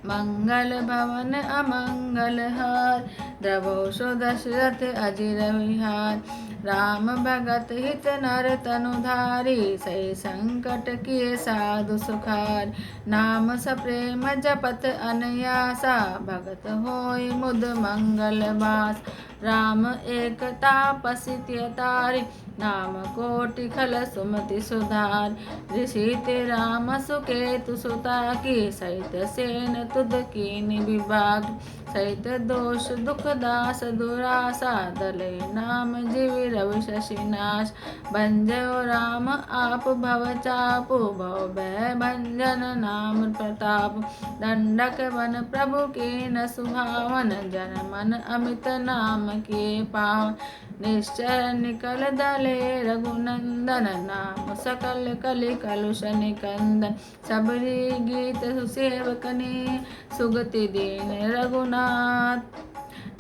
[SPEAKER 1] मंगल भवन अमंगल हार, द्रवौ दशरथ अजर विहार। राम भगत हित नर तनुधारी, सही संकट किए साधु सुखार। नाम सप्रेम जपत अनयासा, भगत होय मुद मंगल बास। राम एक तापसी तारि, नाम कोटि खल सुमति सुधार। ऋषि ते राम सुकेतु सुता की, सहित सेन तुद कीनि विभाग। सहित दोष दुख दास दुरासा, दले नाम जीवि रवि शशिनाश। भंजयो राम आप भव चापु, भव भय भंजन नाम प्रताप। दंडक वन प्रभु कीन सुभावन, जन मन अमित नाम किए पावन। निश्चय निकल दले रघुनंदन, नाम सकल कलि कलुष निकंदन। सबरी गीत सुसेवकनी, सुगति दीन रघुनाथ।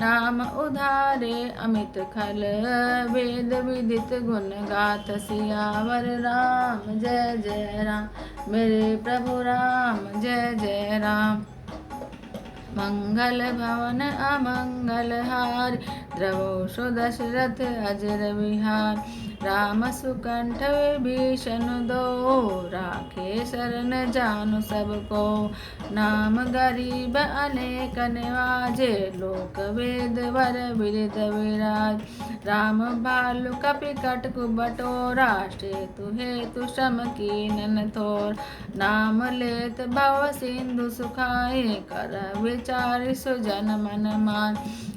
[SPEAKER 1] नाम उधारे अमित खल, वेद विदित गुण गाथ। सियावर राम जय जय राम, मेरे प्रभु राम जय जय राम। मंगल भवन अमंगल हार, द्रवौ दशरथ अजर विहार। राम सुकंठ विभीषण दो, राखे शरण जानु सब को। नाम गरीब अनेक निवाजे, लोक वेद वर बिरद विराज। राम भालु कपि कटकु बटोरा, सेतु हेतु श्रम कीनन थोर। नाम लेत भव सिंधु सुखाए, कर विचारि सुजन मन मान।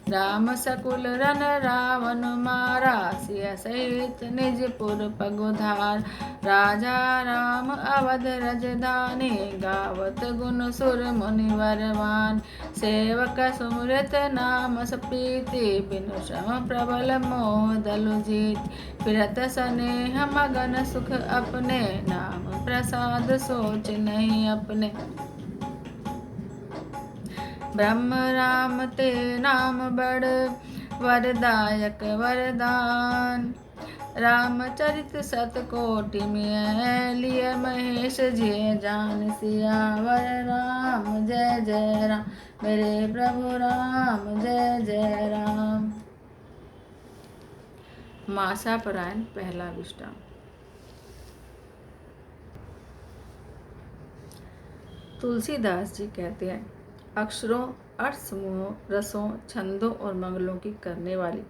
[SPEAKER 1] राम सकुल रन रावण मारा, सिय सहित निज पुर पगुधार। राजा राम अवध रजधानी, गावत गुण सुर मुनिवर मान। सेवक सुमृत नाम सप्रीति, बिनु श्रम प्रबल मोह दलु जीत। फिरत स्नेह मगन सुख अपने, नाम प्रसाद सोच नहीं अपने। ब्रह्म राम ते नाम बड़, वरदायक वरदान। रामचरित सतकोटि में लिए महेश जिय जान सियावर राम जय जय राम मेरे प्रभु राम जय जय राम। मासा परायण पहला विष्टान। तुलसीदास जी कहते हैं, अक्षरों, अर्थ समूहों, रसों, छंदों और मंगलों की करने वाली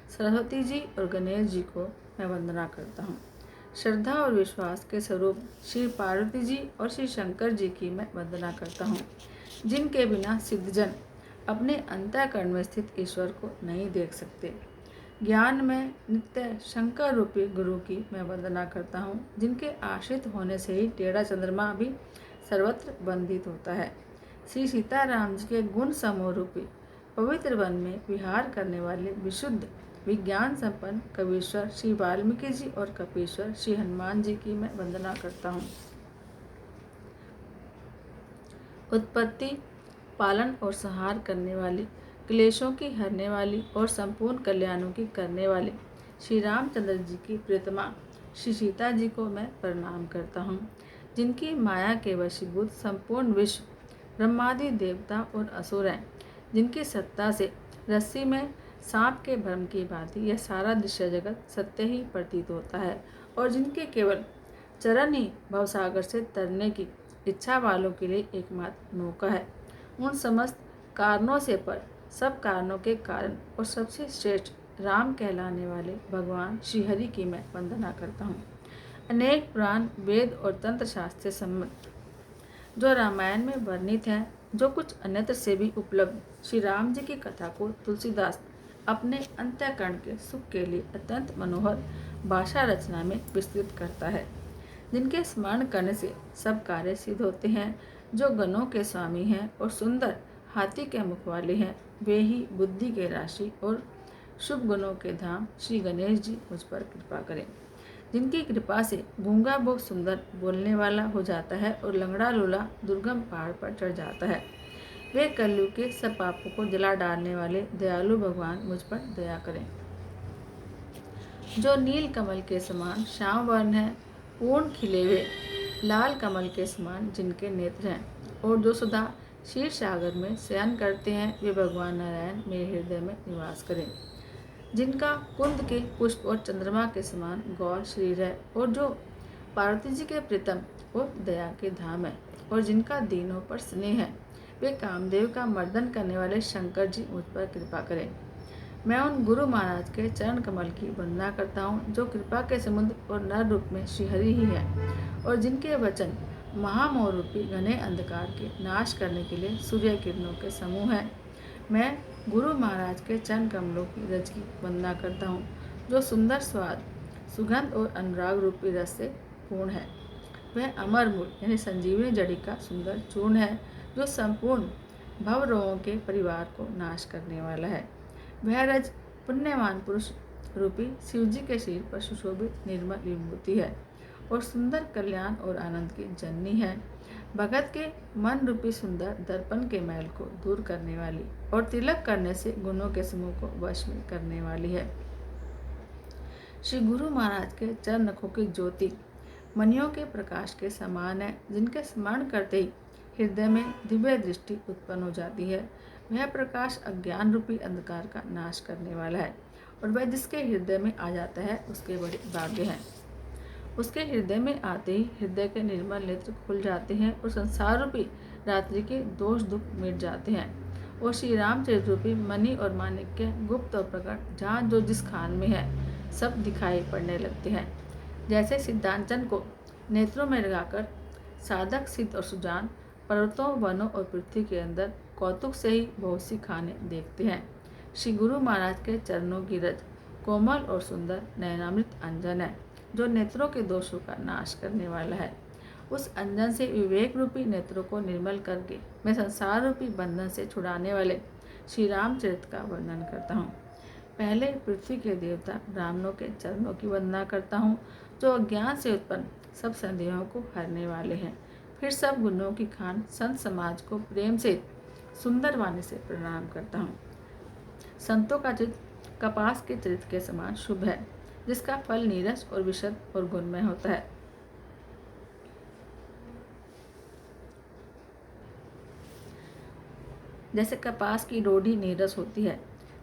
[SPEAKER 1] सरस्वती जी और गणेश जी को मैं वंदना करता हूँ। श्रद्धा और विश्वास के स्वरूप श्री पार्वती जी और श्री शंकर जी की मैं वंदना करता हूँ, जिनके बिना सिद्धजन अपने अंतःकरण में स्थित ईश्वर को नहीं देख सकते। ज्ञान में नित्य शंकर रूपी गुरु की मैं वंदना करता हूँ, जिनके आश्रित होने से ही टेढ़ा चंद्रमा भी सर्वत्र वंदित होता है। श्री सीताराम जी के गुण समूह रूपी पवित्र वन में विहार करने वाले विशुद्ध विज्ञान संपन्न कवीश्वर श्री वाल्मीकि जी और कपीश्वर श्री हनुमान जी की मैं वंदना करता हूँ। उत्पत्ति, पालन और संहार करने वाली, क्लेशों की हरने वाली और संपूर्ण कल्याणों की करने वाले श्री रामचंद्र जी की प्रियतमा श्री सीता जी को मैं प्रणाम करता हूँ, जिनकी माया के वशीभूत संपूर्ण विश्व ब्रह्मादि देवता और असुर हैं, जिनकी सत्ता से रस्सी में सांप के भ्रम की भांति यह सारा दृश्य जगत सत्य ही प्रतीत होता है, और जिनके केवल चरण ही भवसागर से तरने की इच्छा वालों के लिए एकमात्र नौका है। उन समस्त कारणों से पर सब कारणों के कारण और सबसे श्रेष्ठ राम कहलाने वाले भगवान श्रीहरि की मैं वंदना करता हूँ। अनेक पुराण, वेद और तंत्र शास्त्र से संबंधित जो रामायण में वर्णित हैं, जो कुछ अन्यत्र से भी उपलब्ध श्री राम जी की कथा को तुलसीदास अपने अंतःकरण के सुख के लिए अत्यंत मनोहर भाषा रचना में विस्तृत करता है, जिनके स्मरण करने से सब कार्य सिद्ध होते हैं, जो गणों के स्वामी हैं और सुंदर हाथी के मुख वाले हैं, वे ही बुद्धि के राशि और शुभ गुणों के धाम श्री गणेश जी मुझ पर कृपा करें, जिनकी कृपा से गूंगा बहुत सुंदर बोलने वाला हो जाता है और लंगड़ा लूला दुर्गम पहाड़ पर चढ़ जाता है। वे कलयुग के सब पापों को जला डालने वाले दयालु भगवान मुझ पर दया करें। जो नील कमल के समान श्याम वर्ण है, पूर्ण खिले हुए लाल कमल के समान जिनके नेत्र हैं, और जो सदा क्षीर सागर में शयन करते हैं, वे भगवान नारायण मेरे हृदय में निवास करें। जिनका कुंद के पुष्प और चंद्रमा के समान गौर शरीर है, और जो पार्वती जी के प्रीतम और दया के धाम है, और जिनका दीनों पर स्नेह है, वे कामदेव का मर्दन करने वाले शंकर जी मुझ पर कृपा करें। मैं उन गुरु महाराज के चरण कमल की वंदना करता हूँ, जो कृपा के समुद्र और नर रूप में श्रीहरि ही है, और जिनके वचन महामोह रूपी घने अंधकार के नाश करने के लिए सूर्य किरणों के समूह हैं। मैं गुरु महाराज के चरण कमलों की रज की वंदना करता हूँ, जो सुंदर स्वाद, सुगंध और अनुराग रूपी रस से पूर्ण है। वह अमर मूल यानी संजीवनी जड़ी का सुंदर चूर्ण है, जो संपूर्ण भव रोगों के परिवार को नाश करने वाला है। वह रज पुण्यवान पुरुष रूपी शिव जी के सिर पर सुशोभित निर्मल विभूति है, और सुंदर कल्याण और आनंद की जननी है। भगत के मन रूपी सुंदर दर्पण के मैल को दूर करने वाली, और तिलक करने से गुणों के समूह को वश में करने वाली है। श्री गुरु महाराज के चरण नखों की ज्योति मणियों के प्रकाश के समान है, जिनके स्मरण करते ही हृदय में दिव्य दृष्टि उत्पन्न हो जाती है। वह प्रकाश अज्ञान रूपी अंधकार का नाश करने वाला है, और वह जिसके हृदय में आ जाता है उसके बड़े भाग्य हैं। उसके हृदय में आते ही हृदय के निर्मल नेत्र खुल जाते हैं, और संसार रूपी रात्रि के दोष दुख मिट जाते हैं, और श्री रामचरित रूपी मणि और माणिक्य गुप्त और प्रकट जहाँ जो जिस खान में है सब दिखाई पड़ने लगते हैं। जैसे सिद्धांचन को नेत्रों में लगाकर साधक सिद्ध और सुजान पर्वतों, वनों और पृथ्वी के अंदर कौतुक से ही बहुत सी खानें देखते हैं। श्री गुरु महाराज के चरणों की रज कोमल और सुंदर नयनामृत अंजन है, जो नेत्रों के दोषों का नाश करने वाला है। उस अंजन से विवेक रूपी नेत्रों को निर्मल करके मैं संसार रूपी बंधन से छुड़ाने वाले श्री रामचरित का वर्णन करता हूँ। पहले पृथ्वी के देवता ब्राह्मणों के चरणों की वंदना करता हूँ, जो अज्ञान से उत्पन्न सब संदेहों को हरने वाले हैं। फिर सब गुणों की खान संत समाज को प्रेम से सुंदर वाणी से प्रणाम करता हूँ। संतों का चित्त कपास के चरित्र के समान शुभ है, जिसका फल नीरस और विशद और गुणमय होता है। जैसे कपास की डोडी नीरस होती है,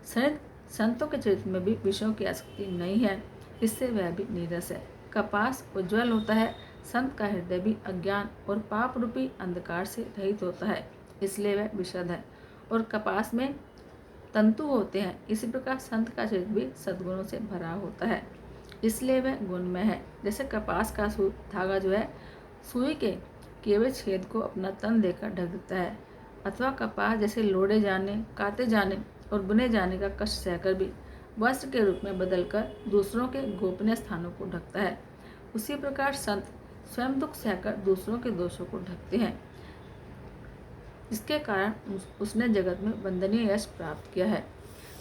[SPEAKER 1] संतों के चरित्र में भी विषयों की आसक्ति नहीं है, इससे वह भी नीरस है। कपास उज्ज्वल होता है, संत का हृदय भी अज्ञान और पाप रूपी अंधकार से रहित होता है, इसलिए वह विशद है। और कपास में तंतु होते हैं, इसी प्रकार संत का चरित्र भी सद्गुणों से भरा होता है, इसलिए वह गुणमय है। जैसे कपास का धागा जो है सुई के किए हुए छेद को अपना तन देकर ढक देता है, अथवा कपास जैसे लोड़े जाने, काटे जाने और बुने जाने का कष्ट सहकर भी वस्त्र के रूप में बदलकर दूसरों के गोपनीय स्थानों को ढकता है, उसी प्रकार संत स्वयं दुख सहकर दूसरों के दोषों को ढकते हैं, जिसके कारण उसने जगत में वंदनीय यश प्राप्त किया है।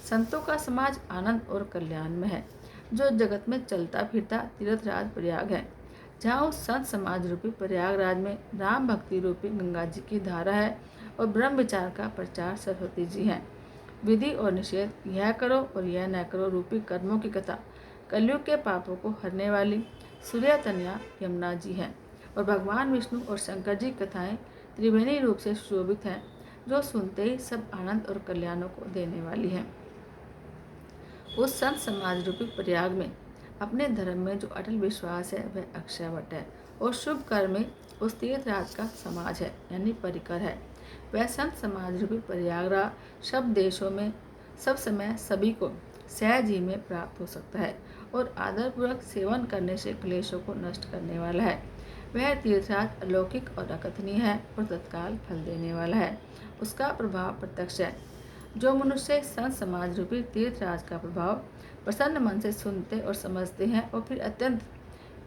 [SPEAKER 1] संतों का समाज आनंद और कल्याण में है, जो जगत में चलता फिरता तीर्थराज प्रयाग है, जहाँ उस संत समाज रूपी प्रयागराज में राम भक्ति रूपी गंगा जी की धारा है और ब्रह्म विचार का प्रचार सरस्वती जी हैं। विधि और निषेध, यह करो और यह न करो रूपी कर्मों की कथा कलयुग के पापों को हरने वाली सूर्य तनया यमुना जी हैं, और भगवान विष्णु और शंकर जी कथाएं त्रिवेणी रूप से शोभित हैं, जो सुनते ही सब आनंद और कल्याणों को देने वाली हैं। उस संत समाज रूपी प्रयाग में अपने धर्म में जो अटल विश्वास है वह अक्षयवट है, और शुभ कर्म में उस तीर्थराज का समाज है यानी परिकर है। वह संत समाज रूपी प्रयागराज सब देशों में सब समय सभी को सहज ही में प्राप्त हो सकता है, और आदरपूर्वक सेवन करने से क्लेशों को नष्ट करने वाला है। वह तीर्थराज अलौकिक और अकथनीय है और तत्काल फल देने वाला है, उसका प्रभाव प्रत्यक्ष है। जो मनुष्य संत समाज रूपी तीर्थराज का प्रभाव प्रसन्न मन से सुनते और समझते हैं और फिर अत्यंत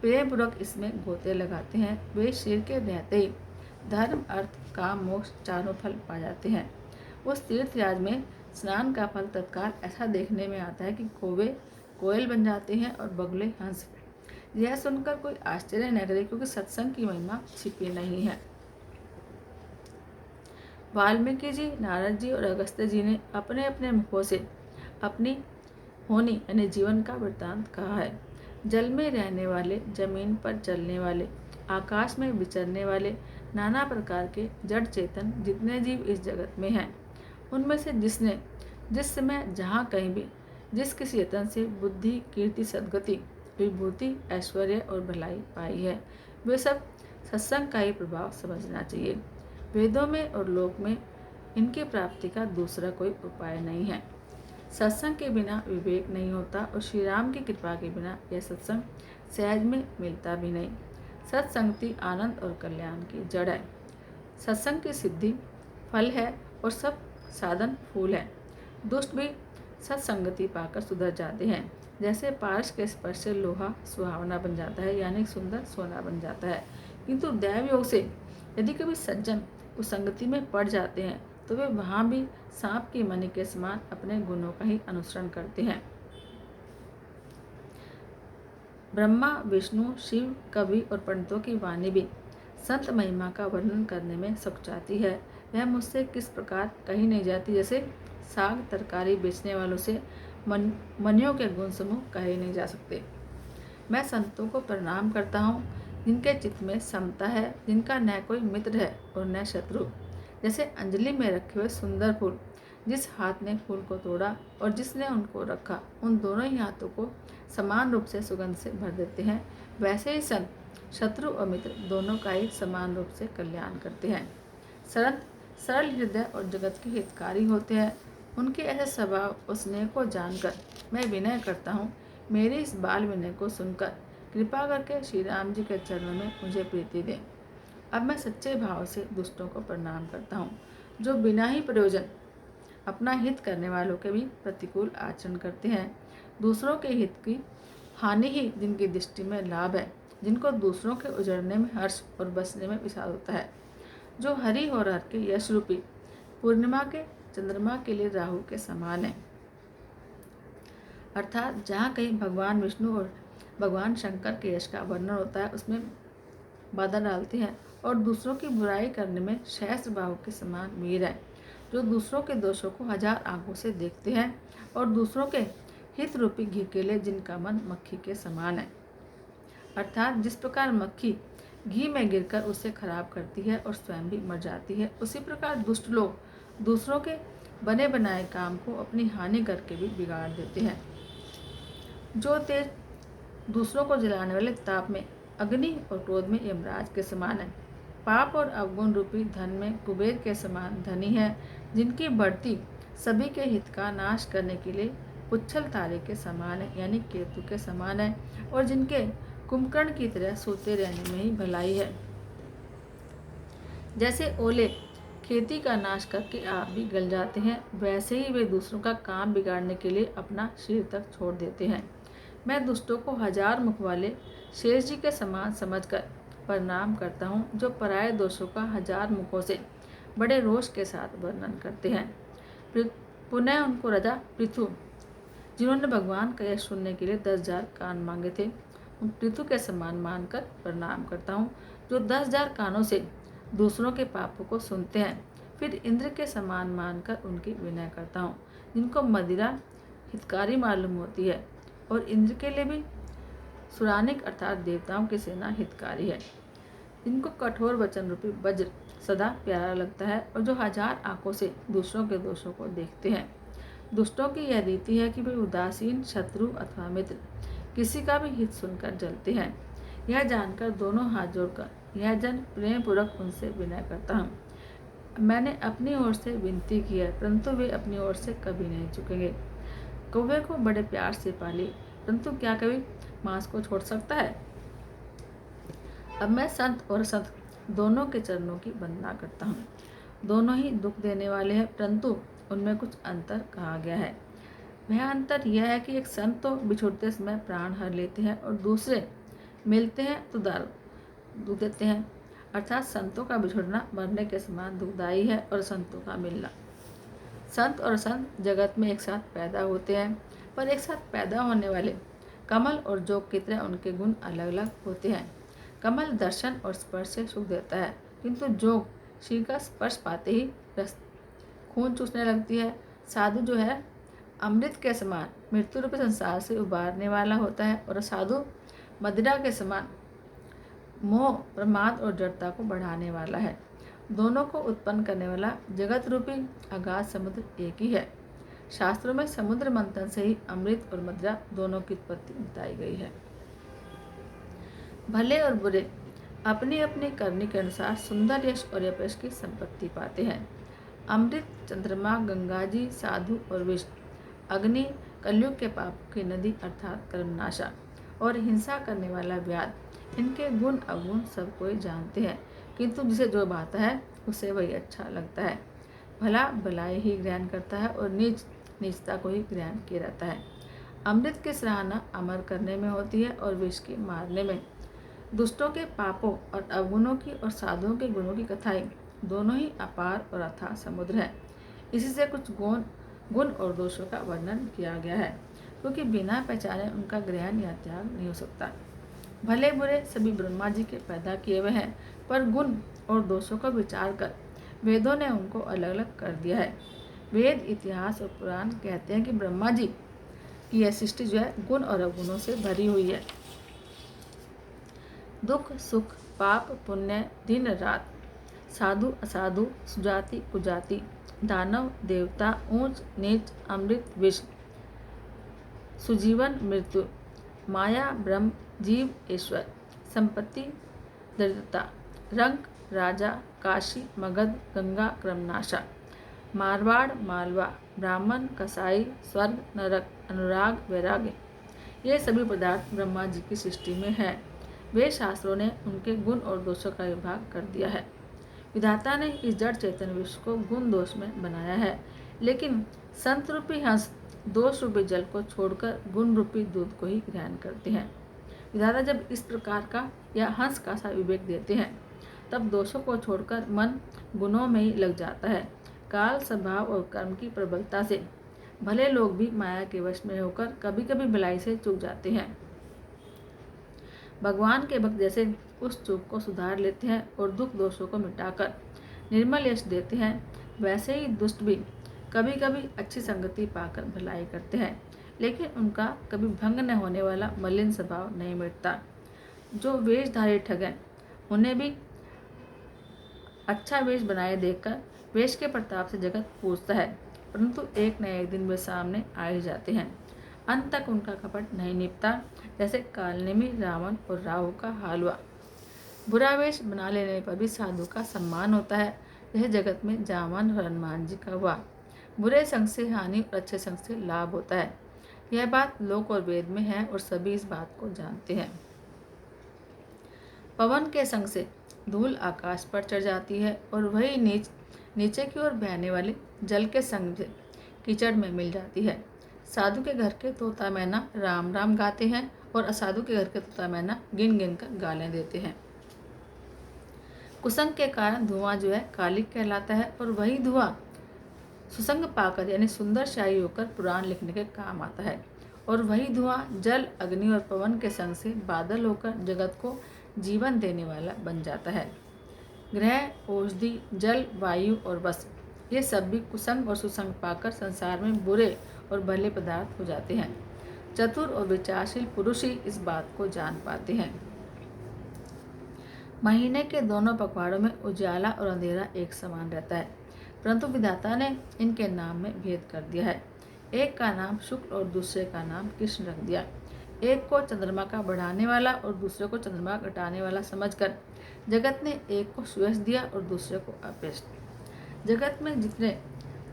[SPEAKER 1] प्रेमपूर्वक इसमें गोते लगाते हैं, वे शरीर के रहते ही धर्म, अर्थ, काम, मोक्ष चारों फल पा जाते हैं। उस तीर्थराज में स्नान का फल तत्काल ऐसा देखने में आता है कि कौवे कोयल बन जाते हैं और बगुले हंस। यह सुनकर कोई आश्चर्य न करे, क्योंकि सत्संग की महिमा छिपी नहीं है। वाल्मीकि जी, नारद जी और अगस्त्य जी ने अपने अपने मुखों से अपनी होनी यानी जीवन का वृत्तांत कहा है। जल में रहने वाले, जमीन पर चलने वाले, आकाश में विचरने वाले नाना प्रकार के जड़ चेतन जितने जीव इस जगत में हैं, उनमें से जिसने जिस समय जहाँ कहीं भी जिस किसी यतन से बुद्धि, कीर्ति, सद्गति, विभूति, ऐश्वर्य और भलाई पाई है, वे सब सत्संग का ही प्रभाव समझना चाहिए। वेदों में और लोक में इनकी प्राप्ति का दूसरा कोई उपाय नहीं है। सत्संग के बिना विवेक नहीं होता, और श्री राम की कृपा के बिना यह सत्संग सहज में मिलता भी नहीं। सत्संगति आनंद और कल्याण की जड़ है। सत्संग की सिद्धि फल है और सब साधन फूल है। दुष्ट भी सत्संगति पाकर सुधर जाते हैं। जैसे पारस के स्पर्श से लोहा सुहावना बन जाता है यानी सुंदर सोना बन जाता है, किंतु दैव योग से यदि कभी सज्जन उस संगति में पड़ जाते हैं तो वे वहाँ भी सांप की मणि के समान अपने गुणों का ही अनुसरण करते हैं। ब्रह्मा, विष्णु, शिव, कवि और पंडितों की वाणी भी संत महिमा का वर्णन करने में सकुचाती है। वह मुझसे किस प्रकार कही नहीं जाती, जैसे साग तरकारी बेचने वालों से मनियों के गुण समूह कहे नहीं जा सकते। मैं संतों को प्रणाम करता हूँ, जिनके चित्त में समता है, जिनका न कोई मित्र है और न शत्रु। जैसे अंजलि में रखे हुए सुंदर फूल, जिस हाथ ने फूल को तोड़ा और जिसने उनको रखा, उन दोनों ही हाथों को समान रूप से सुगंध से भर देते हैं, वैसे ही संत शत्रु और मित्र दोनों का ही समान रूप से कल्याण करते हैं। संत सरल हृदय और जगत के हितकारी होते हैं। उनके ऐसे स्वभाव और स्नेह को जानकर मैं विनय करता हूँ, मेरे इस बाल विनय को सुनकर कृपा करके श्री राम जी के चरणों में मुझे प्रीति दें। अब मैं सच्चे भाव से दुष्टों को प्रणाम करता हूँ, जो बिना ही प्रयोजन अपना हित करने वालों के भी प्रतिकूल आचरण करते हैं। दूसरों के हित की हानि ही जिनकी दृष्टि में लाभ है, जिनको दूसरों के उजड़ने में हर्ष और बसने में विषाद होता है, जो हरि और हर के यश रूपी पूर्णिमा के चंद्रमा के लिए राहु के समान है। अर्थात जहाँ कहीं भगवान विष्णु और भगवान शंकर के यश का वर्णन होता है, उसमें बाधा डालते हैं, और दूसरों की बुराई करने में सहस्त्र बाहु के समान वीर है, जो दूसरों के दोषों को हजार आंखों से देखते हैं और दूसरों के हित रूपी घी के लिए जिनका मन मक्खी के समान है। अर्थात जिस प्रकार मक्खी घी में गिरकर उसे खराब करती है और स्वयं भी मर जाती है, उसी प्रकार दुष्ट लोग दूसरों के बने बनाए काम को अपनी हानि करके भी बिगाड़ देते हैं। जो तेज दूसरों को जलाने वाले ताप में अग्नि और क्रोध में यमराज के समान है। पाप और अवगुण रूपी धन में कुबेर के समान धनी है, जिनकी बढ़ती सभी के हित का नाश करने के लिए उच्छल तारे के समान है, यानी केतु के समान है, और जिनके कुंभकर्ण की तरह सोते रहने में ही भलाई है। जैसे ओले खेती का नाश करके आप भी गल जाते हैं, वैसे ही वे दूसरों का काम बिगाड़ने के लिए अपना शरीर तक छोड़ देते हैं। मैं दुष्टों को 1000 मुख वाले शेष जी के समान समझकर प्रणाम करता हूँ, जो पराये दोषों का 1000 मुखों से बड़े रोष के साथ वर्णन करते हैं। पुनः उनको राजा पृथु, जिन्होंने भगवान का यश सुनने के लिए 10,000 कान मांगे थे, उन पृथु के समान मानकर प्रणाम करता हूँ, जो 10,000 कानों से दूसरों के पापों को सुनते हैं। फिर इंद्र के समान मानकर उनकी विनय करता हूँ, जिनको मदिरा हितकारी मालूम होती है, और इंद्र के लिए भी सुरानिक अर्थात देवताओं की सेना हितकारी है। जिनको कठोर वचन रूपी वज्र सदा प्यारा लगता है, और जो 1000 आंखों से दूसरों के दोषों को देखते हैं। दुष्टों की यह रीति है कि वे उदासीन शत्रु अथवा मित्र किसी का भी हित सुनकर जलते हैं। यह जानकर दोनों हाथ जोड़कर यह जन प्रेम पूर्वक उनसे विनय करता हूँ। मैंने अपनी ओर से विनती की है, परंतु वे अपनी ओर से कभी नहीं झुकेंगे। कौवे को बड़े प्यार से पाली, परंतु क्या कभी मांस को छोड़ सकता है। अब मैं संत और असंत दोनों के चरणों की वंदना करता हूँ। दोनों ही दुख देने वाले हैं, परंतु उनमें कुछ अंतर कहा गया है। वह अंतर यह है कि एक संत तो बिछुड़ते समय प्राण हर लेते हैं, और दूसरे मिलते हैं तो दुख देते हैं। अर्थात संतों का बिछुड़ना मरने के समान दुखदायी है, और संतों का मिलना। संत और संत जगत में एक साथ पैदा होते हैं, पर एक साथ पैदा होने वाले कमल और जोग की तरह उनके गुण अलग अलग होते हैं। कमल दर्शन और स्पर्श से सुख देता है, किंतु जोग श्री का स्पर्श पाते ही खून चूसने लगती है। साधु जो है अमृत के समान मृत्यु रूपी संसार से उबारने वाला होता है, और साधु मदिरा के समान मोह प्रमाद और जड़ता को बढ़ाने वाला है। दोनों को उत्पन्न करने वाला जगत रूपी अगाध समुद्र एक ही है। शास्त्रों में समुद्र मंथन से ही अमृत और मदिरा दोनों की उत्पत्ति बताई गई है। भले और बुरे अपनी अपनी करनी के अनुसार सुंदर यश और यश की संपत्ति पाते हैं। अमृत, चंद्रमा, गंगा जी, साधु और विष, अग्नि, कलयुग के पाप की नदी अर्थात कर्मनाशा, और हिंसा करने वाला व्याध, इनके गुण अवगुण सब कोई जानते हैं, किंतु जिसे जो भाता है उसे वही अच्छा लगता है। भला भलाई ही ग्रहण करता है, और नीच नीचता को ही ग्रहण किया रहता है। अमृत की सराहना अमर करने में होती है, और विष की मारने में। दुष्टों के पापों और अवगुणों की और साधुओं के गुणों की कथाएं दोनों ही अपार और अथाह समुद्र है। इसी से कुछ गुण और दोषों का वर्णन किया गया है, क्योंकि बिना पहचाने उनका ग्रहण या त्याग नहीं हो सकता। भले बुरे सभी ब्रह्मा जी के पैदा किए हुए हैं, पर गुण और दोषों का विचार कर वेदों ने उनको अलग अलग कर दिया है। वेद, इतिहास और पुराण कहते हैं कि ब्रह्मा जी की यह सृष्टि जो है गुण और अवगुणों से भरी हुई है। दुख सुख, पाप पुण्य, दिन रात, साधु असाधु, सुजाति कुजाति, दानव देवता, ऊंच नीच, अमृत विष, सुजीवन मृत्यु, माया ब्रह्म, जीव ईश्वर, संपत्ति दरिद्रता, रंक राजा, काशी मगध, गंगा क्रमनाशा, मारवाड़ मालवा, ब्राह्मण कसाई, स्वर्ग नरक, अनुराग वैराग्य, ये सभी पदार्थ ब्रह्मा जी की सृष्टि में है। वे शास्त्रों ने उनके गुण और दोषों का विभाग कर दिया है। विधाता ने इस जड़ चेतन विश्व को गुण दोष में बनाया है, लेकिन संत रूपी हंस दोष रूपी जल को छोड़कर गुण रूपी दूध को ही ग्रहण करते हैं। विधाता जब इस प्रकार का या हंस का सा विवेक देते हैं, तब दोषों को छोड़कर मन गुणों में ही लग जाता है। काल स्वभाव और कर्म की प्रबलता से भले लोग भी माया के वश में होकर कभी कभी भलाई से चूक जाते हैं। भगवान के भक्त जैसे उस चूक को सुधार लेते हैं और दुख दोषों को मिटाकर निर्मल यश देते हैं, वैसे ही दुष्ट भी कभी कभी अच्छी संगति पाकर भलाई करते हैं। लेकिन उनका कभी भंग न होने वाला मलिन स्वभाव नहीं मिटता। जो वेशधारी ठग हैं, उन्हें भी अच्छा वेश बनाए देखकर वेश के प्रताप से जगत पूछता है, परंतु एक न एक दिन वे सामने आ ही जाते हैं। अंत तक उनका कपट नहीं निपटा, जैसे कालनेमी रावण और राहु का हाल हुआ। बुरा वेश बना लेने पर भी साधु का सम्मान होता है, यह जगत में जामन और हनुमान जी का हुआ। बुरे संग से हानि और अच्छे संग से लाभ होता है, यह बात लोक और वेद में है और सभी इस बात को जानते हैं। पवन के संग से धूल आकाश पर चढ़ जाती है और वही नीचे की ओर बहने वाले जल के संग से कीचड़ में मिल जाती है। साधु के घर के तोता मैना राम राम गाते हैं और असाधु के घर के तोता मैना गिन गिन कर गालें देते हैं। कुसंग के कारण धुआं जो है कालिक कहलाता है और वही धुआं सुसंग पाकर यानी सुंदर शाही होकर पुराण लिखने के काम आता है। और वही धुआं जल अग्नि और पवन के संग से बादल होकर जगत को जीवन देने वाला बन जाता है। ग्रह, औषधि, जल, वायु और वस, ये सब भी कुसंग और सुसंग पाकर संसार में बुरे और भले पदार्थ हो जाते हैं। चतुर और विचारशील पुरुष ही इस बात को जान पाते हैं। महीने के दोनों पखवाड़ों में उजाला और अंधेरा एक समान रहता है, परंतु विधाता ने इनके नाम में भेद कर दिया है। एक का नाम शुक्ल और दूसरे का नाम कृष्ण रख दिया। एक को चंद्रमा का बढ़ाने वाला और दूसरे को चंद्रमा घटाने वाला समझकर जगत ने एक को सुयश दिया और दूसरे को अपयश। जगत में जितने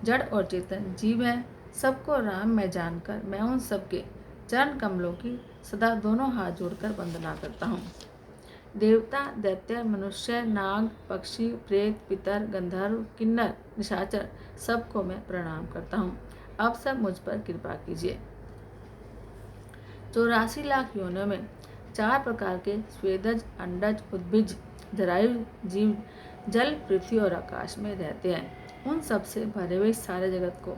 [SPEAKER 1] जड़ और चेतन जीव हैं, सबको राम में जानकर मैं उन सबके चरण कमलों की सदा दोनों हाथ जोड़कर वंदना करता हूँ। देवता, दैत्य, मनुष्य, नाग, पक्षी, प्रेत, पितर, गंधर्व, किन्नर, निशाचर, सबको मैं प्रणाम करता हूँ। अब सब मुझ पर कृपा कीजिए। 84 लाख योनियों में 4 प्रकार के स्वेदज, अंडज, उद्भिज, जरायु जीव जल, पृथ्वी और आकाश में रहते हैं। उन सब से भरे हुए सारे जगत को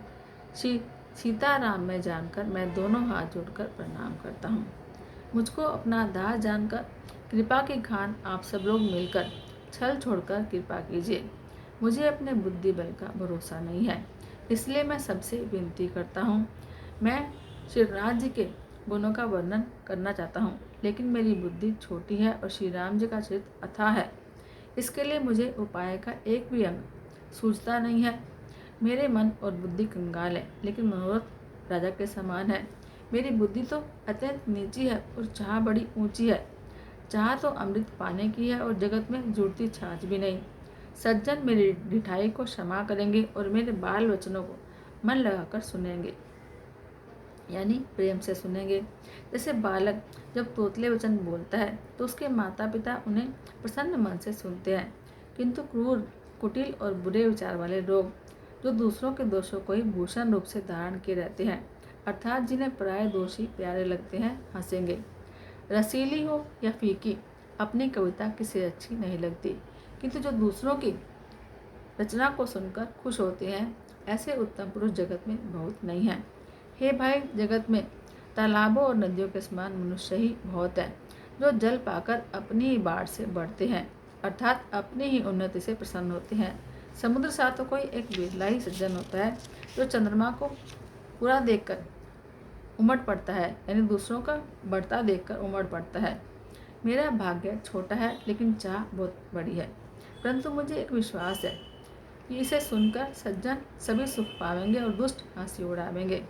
[SPEAKER 1] श्री सीताराम में जानकर मैं दोनों हाथ जोड़कर प्रणाम करता हूँ। मुझको अपना दास जानकर कृपा की खान आप सब लोग मिलकर छल छोड़कर कृपा कीजिए। मुझे अपने बुद्धि बल का भरोसा नहीं है, इसलिए मैं सबसे विनती करता हूँ। मैं श्री राम जी के गुणों का वर्णन करना चाहता हूँ, लेकिन मेरी बुद्धि छोटी है और श्री राम जी का चरित्र अथाह है। इसके लिए मुझे उपाय का एक भी अंग सूझता नहीं है। मेरे मन और बुद्धि कंगाल है, लेकिन मनोरथ राजा के समान है। मेरी बुद्धि तो अत्यंत नीची है और चाह बड़ी ऊंची है। चाह तो अमृत पाने की है और जगत में जुड़ती छाछ भी नहीं। सज्जन मेरी ढिठाई को क्षमा करेंगे और मेरे बाल वचनों को मन लगाकर सुनेंगे, यानी प्रेम से सुनेंगे। जैसे बालक जब तोतले वचन बोलता है तो उसके माता पिता उन्हें प्रसन्न मन से सुनते हैं, किंतु क्रूर, कुटिल और बुरे विचार वाले लोग जो दूसरों के दोषों को ही भूषण रूप से धारण किए रहते हैं, अर्थात जिन्हें पराये दोषी प्यारे लगते हैं, हंसेंगे। रसीली हो या फीकी, अपनी कविता किसी अच्छी नहीं लगती, किंतु जो दूसरों की रचना को सुनकर खुश होते हैं, ऐसे उत्तम पुरुष जगत में बहुत नहीं हैं। हे भाई, जगत में तालाबों और नदियों के समान मनुष्य ही बहुत है, जो जल पाकर अपनी ही बाढ़ से बढ़ते हैं, अर्थात अपनी ही उन्नति से प्रसन्न होते हैं। समुद्र सा तो कोई एक बिरला ही सज्जन होता है, जो चंद्रमा को पूरा देखकर उमड़ पड़ता है, यानी दूसरों का बढ़ता देखकर उमड़ पड़ता है। मेरा भाग्य छोटा है, लेकिन चाह बहुत बड़ी है, परंतु मुझे एक विश्वास है कि इसे सुनकर सज्जन सभी सुख पावेंगे और दुष्ट हंसी उड़ावेंगे,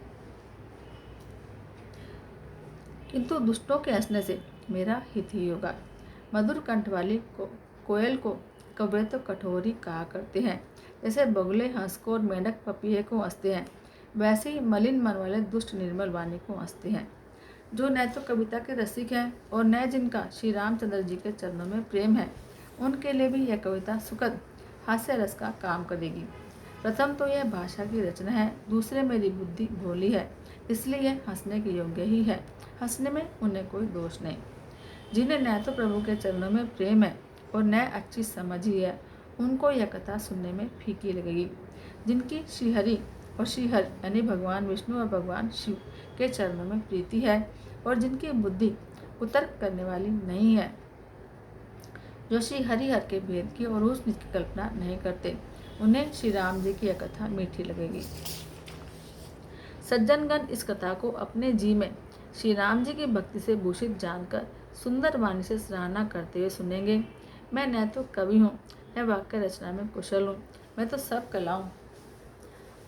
[SPEAKER 1] किंतु दुष्टों के हंसने से मेरा हित ही होगा। मधुर कंठ वाली कोयल को कौवे तो कठोरी कहा करते हैं। जैसे बगुले हंस को और मेंढक पपीहे को हंसते हैं, वैसे ही मलिन मन वाले दुष्ट निर्मल वाणी को हंसते हैं। जो न तो कविता के रसिक हैं और न जिनका श्री रामचंद्र जी के चरणों में प्रेम है, उनके लिए भी यह कविता सुखद हास्य रस का काम करेगी। प्रथम तो यह भाषा की रचना है, दूसरे मेरी बुद्धि भोली है, इसलिए यह हंसने के योग्य ही है। हंसने में उन्हें कोई दोष नहीं। जिन्हें न तो प्रभु के चरणों में प्रेम है और न अच्छी समझ ही है, उनको यह कथा सुनने में फीकी लगेगी। जिनकी श्रीहरि और श्रीहर यानी भगवान विष्णु और भगवान शिव के चरणों में प्रीति है और जिनकी बुद्धि कुतर्क करने वाली नहीं है, जो श्री हरिहर के भेद की और उस नीच की कल्पना नहीं करते, उन्हें श्री राम जी की यह कथा मीठी लगेगी। सज्जनगण इस कथा को अपने जी में श्री राम जी की भक्ति से भूषित जानकर सुंदर वाणी से सराहना करते हुए सुनेंगे। मैं न तो कवि हूँ, न वाक्य रचना में कुशल हूँ, मैं तो सब कलाओं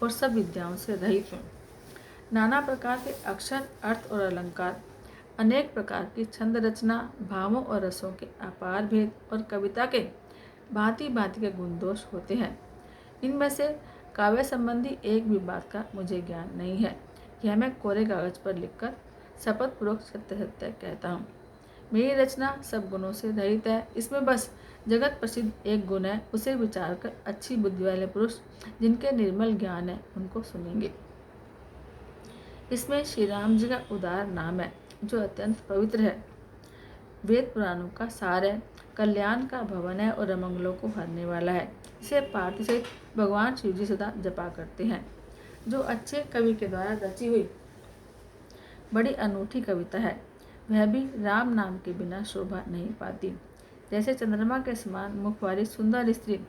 [SPEAKER 1] और सब विद्याओं से रहित हूँ। नाना प्रकार के अक्षर, अर्थ और अलंकार, अनेक प्रकार की छंद रचना, भावों और रसों के अपार भेद और कविता के भांति भांति के गुण दोष होते हैं। इनमें से काव्य संबंधी एक भी बात का मुझे ज्ञान नहीं है। यह मैं कोरे कागज पर लिखकर शपथ पूर्वक सत्य सत्य कहता हूँ। मेरी रचना सब गुणों से रहित है। इसमें बस जगत प्रसिद्ध एक गुण है, उसे विचार कर अच्छी बुद्धि वाले पुरुष जिनके निर्मल ज्ञान है उनको सुनेंगे। इसमें श्री राम जी का उदार नाम है जो अत्यंत पवित्र है, वेद पुराणों का सार है, कल्याण का भवन है और अमंगलों को हरने वाला है। इसे पार्थ से भगवान शिव जी सदा जपा करते हैं। जो अच्छे कवि के द्वारा रची हुई बड़ी अनूठी कविता है, वह भी राम नाम के बिना शोभा नहीं पाती। जैसे चंद्रमा के समान मुख वाली सुंदर स्त्री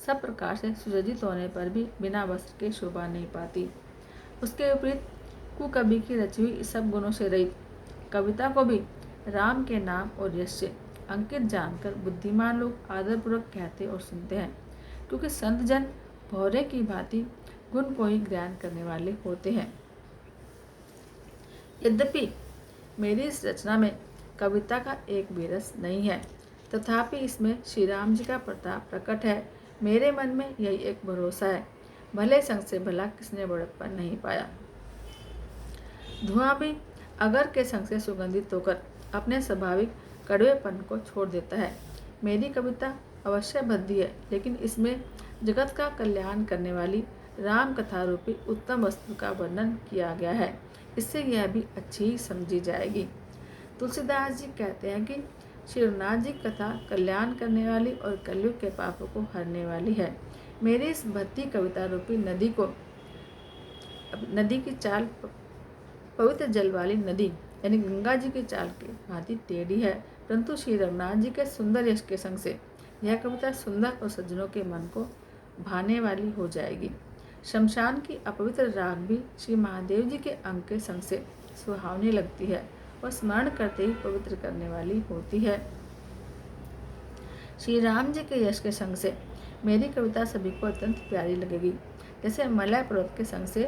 [SPEAKER 1] सब प्रकार से सुसज्जित होने पर भी बिना वस्त्र के शोभा नहीं पाती, उसके विपरीत कुकवि की रची हुई सब गुणों से रहित कविता को भी राम के नाम और यश से अंकित जानकर बुद्धिमान लोग आदरपूर्वक कहते और सुनते हैं, क्योंकि संत जन भौरे की भांति गुण को ही ज्ञान करने वाले होते हैं। यद्यपि मेरी इस रचना में कविता का एक भी रस नहीं है, तथापि इसमें श्री राम जी का प्रताप प्रकट है। मेरे मन में यही एक भरोसा है, भले संग से भला किसने बड़प्पन नहीं पाया। धुआं भी अगर के संग से सुगंधित होकर अपने स्वाभाविक कड़वेपन को छोड़ देता है। मेरी कविता अवश्य भद्दी है, लेकिन इसमें जगत का कल्याण करने वाली राम कथा रूपी उत्तम वस्तु का वर्णन किया गया है, इससे यह भी अच्छी ही समझी जाएगी। तुलसीदास जी कहते हैं कि श्री रघुनाथ जी कथा कल्याण करने वाली और कलयुग के पापों को हरने वाली है। मेरी इस भक्ति कविता रूपी नदी की चाल पवित्र जल वाली नदी यानी गंगा जी की चाल के भांति टेढ़ी है, परंतु श्री रघुनाथ जी के सुंदर यश के संग से यह कविता सुंदर और सज्जनों के मन को भाने वाली हो जाएगी। शमशान की अपवित्र राख भी श्री महादेव जी के अंग के संग से सुहावनी लगती है और स्मरण करते ही पवित्र करने वाली होती है। श्री राम जी के यश के संग से मेरी कविता सभी को अत्यंत प्यारी लगेगी। जैसे मलय पर्वत के संग से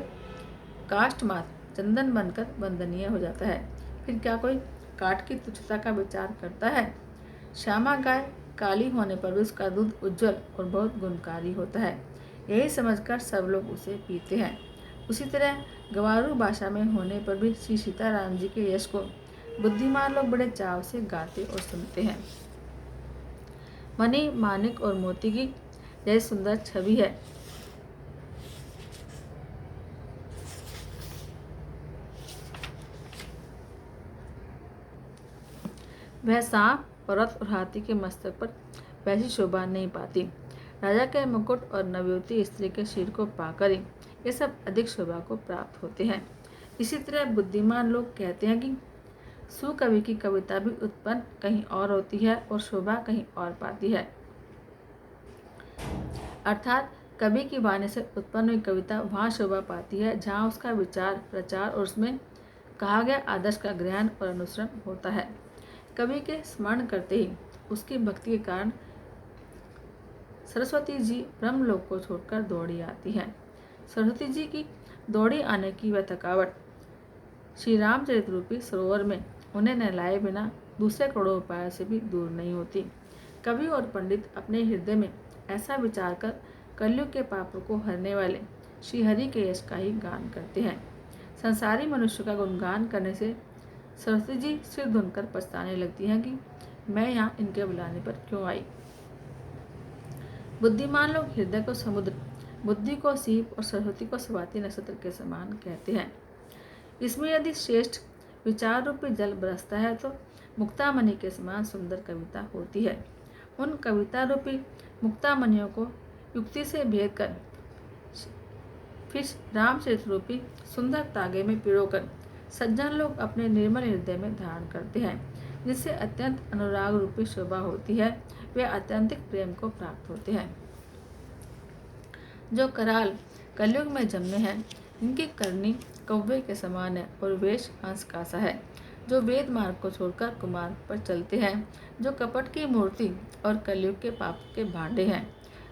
[SPEAKER 1] काष्ठ मात्र चंदन बनकर वंदनीय हो जाता है, फिर क्या कोई काठ की तुच्छता का विचार करता है। श्यामा गाय काली होने पर भी उसका दूध उज्जवल और बहुत गुणकारी होता है, यही समझकर सब लोग उसे पीते हैं। उसी तरह गंवारू भाषा में होने पर भी श्री सीताराम जी के यश को बुद्धिमान लोग बड़े चाव से गाते और सुनते हैं। मणि, माणिक और मोती की यह सुंदर छवि है। वह सांप, पर्वत और हाथी के मस्तक पर वैसी शोभा नहीं पाती। राजा के मुकुट और नवयुवती स्त्री के सिर को पाकर ही ये सब अधिक शोभा को प्राप्त होते हैं। इसी तरह बुद्धिमान लोग कहते हैं कि सुकवि की कविता भी उत्पन्न कहीं और होती है और शोभा कहीं और पाती है। अर्थात कवि की वाणी से उत्पन्न हुई कविता वहाँ शोभा पाती है जहाँ उसका विचार, प्रचार और उसमें कहा गया आदर्श का ग्रहण और अनुसरण होता है। कवि के स्मरण करते ही उसकी भक्ति के कारण सरस्वती जी ब्रह्मलोक को छोड़कर दौड़ी आती हैं। सरस्वती जी की दौड़ी आने की वह थकावट श्री रामचरित रूपी सरोवर में उन्हें नहलाए बिना दूसरे करोड़ों उपायों से भी दूर नहीं होती। कवि और पंडित अपने हृदय में ऐसा विचार कर कलयुग के पापों को हरने वाले श्री हरि के यश का ही गान करते हैं। संसारी मनुष्य का गुणगान करने से सरस्वती जी सिर धुनकर पछताने लगती हैं कि मैं यहाँ इनके बुलाने पर क्यों आई। बुद्धिमान लोग हृदय को समुद्र, बुद्धि को सीप और सरस्वती को स्वाति नक्षत्र के समान कहते हैं। इसमें यदि श्रेष्ठ विचार रूपी जल बरसता है तो मुक्तामणि के समान सुंदर कविता होती है। उन कविता रूपी मुक्तामणियों को युक्ति से भेद कर फिर रामचरित रूपी सुंदर तागे में पिरोकर सज्जन लोग अपने निर्मल हृदय में धारण करते हैं, जिससे अत्यंत अनुराग रूपी शोभा होती है। वे अत्यंतिक प्रेम को प्राप्त होते हैं। जो कराल कलयुग में जन्मे हैं इनकी करनी कौवे के समान है और वेश हंस का सा है, जो वेद मार्ग को छोड़कर कुमार्ग पर चलते हैं, जो कपट की मूर्ति और कलयुग के पाप के भांडे हैं,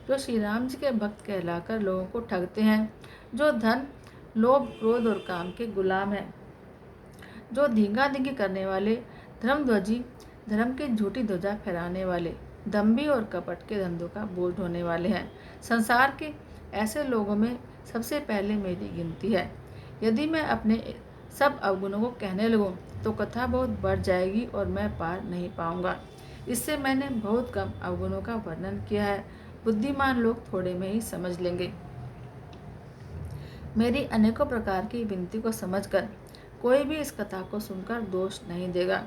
[SPEAKER 1] जो श्री राम जी के भक्त कहलाकर लोगों को ठगते हैं, जो धन, लोभ, क्रोध और काम के गुलाम हैं, जो धींगा धींगी करने वाले, धर्मध्वजी, धर्म की झूठी ध्वजा फहराने वाले, दंभी और कपट के धंधों का बोझ ढोने वाले हैं। संसार के ऐसे लोगों में सबसे पहले मेरी गिनती है। यदि मैं अपने सब अवगुणों को कहने लगूं तो कथा बहुत बढ़ जाएगी और मैं पार नहीं पाऊंगा। इससे मैंने बहुत कम अवगुणों का वर्णन किया है। बुद्धिमान लोग थोड़े में ही समझ लेंगे। मेरी अनेकों प्रकार की विनती को समझकर कोई भी इस कथा को सुनकर दोष नहीं देगा।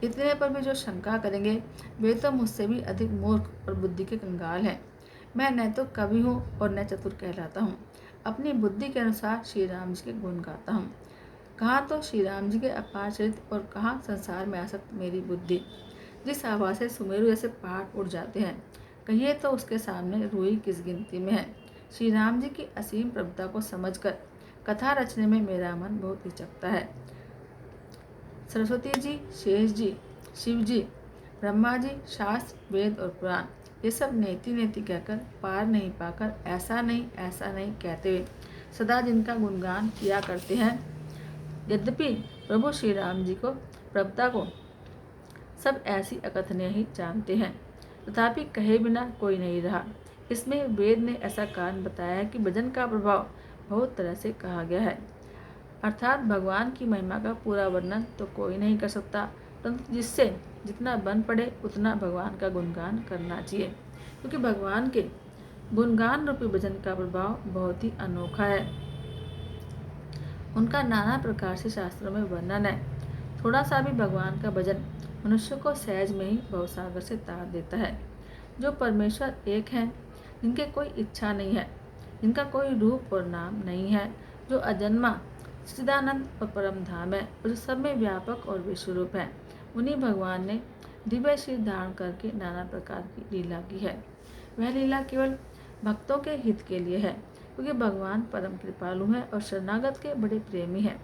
[SPEAKER 1] इतने पर भी जो शंका करेंगे वे तो मुझसे भी अधिक मूर्ख और बुद्धि के कंगाल हैं। मैं न तो कवि हूँ और न चतुर कहलाता हूँ। अपनी बुद्धि के अनुसार श्री राम जी के गुण गाता हूँ। कहाँ तो श्री राम जी के अपार चरित्र और कहाँ संसार में आसक्त मेरी बुद्धि। जिस आवाज़ से सुमेरु जैसे पहाड़ उड़ जाते हैं, कहिए तो उसके सामने रूई किस गिनती में है। श्री राम जी की असीम प्रभुता को समझकर कथा रचने में मेरा मन बहुत हिचकता है। सरस्वती जी, शेष जी, शिव जी, ब्रह्मा जी, शास्त्र, वेद और पुराण ये सब नेति नेति कहकर पार नहीं पाकर ऐसा नहीं कहते हुए सदा जिनका गुणगान किया करते हैं, यद्यपि प्रभु श्री राम जी को प्रभुता को सब ऐसी अकथनीय ही जानते हैं, तथापि कहे बिना कोई नहीं रहा। इसमें वेद ने ऐसा कारण बताया है कि भजन का प्रभाव बहुत तरह से कहा गया है। अर्थात भगवान की महिमा का पूरा वर्णन तो कोई नहीं कर सकता, परंतु जिससे जितना बन पड़े उतना भगवान का गुणगान करना चाहिए, क्योंकि भगवान के गुणगान रूपी भजन का प्रभाव बहुत ही अनोखा है। उनका नाना प्रकार से शास्त्रों में वर्णन है। थोड़ा सा भी भगवान का भजन मनुष्य को सहज में ही भवसागर से तार देता है। जो परमेश्वर एक हैं, जिनके कोई इच्छा नहीं है, जिनका कोई रूप और नाम नहीं है, जो अजन्मा, सच्चिदानंद और परम धाम है और जो सब में व्यापक और विश्वरूप है, उन्हीं भगवान ने दिव्य शरीर धारण करके नाना प्रकार की लीला की है। वह लीला केवल भक्तों के हित के लिए है, क्योंकि भगवान परम कृपालु हैं और शरणागत के बड़े प्रेमी हैं,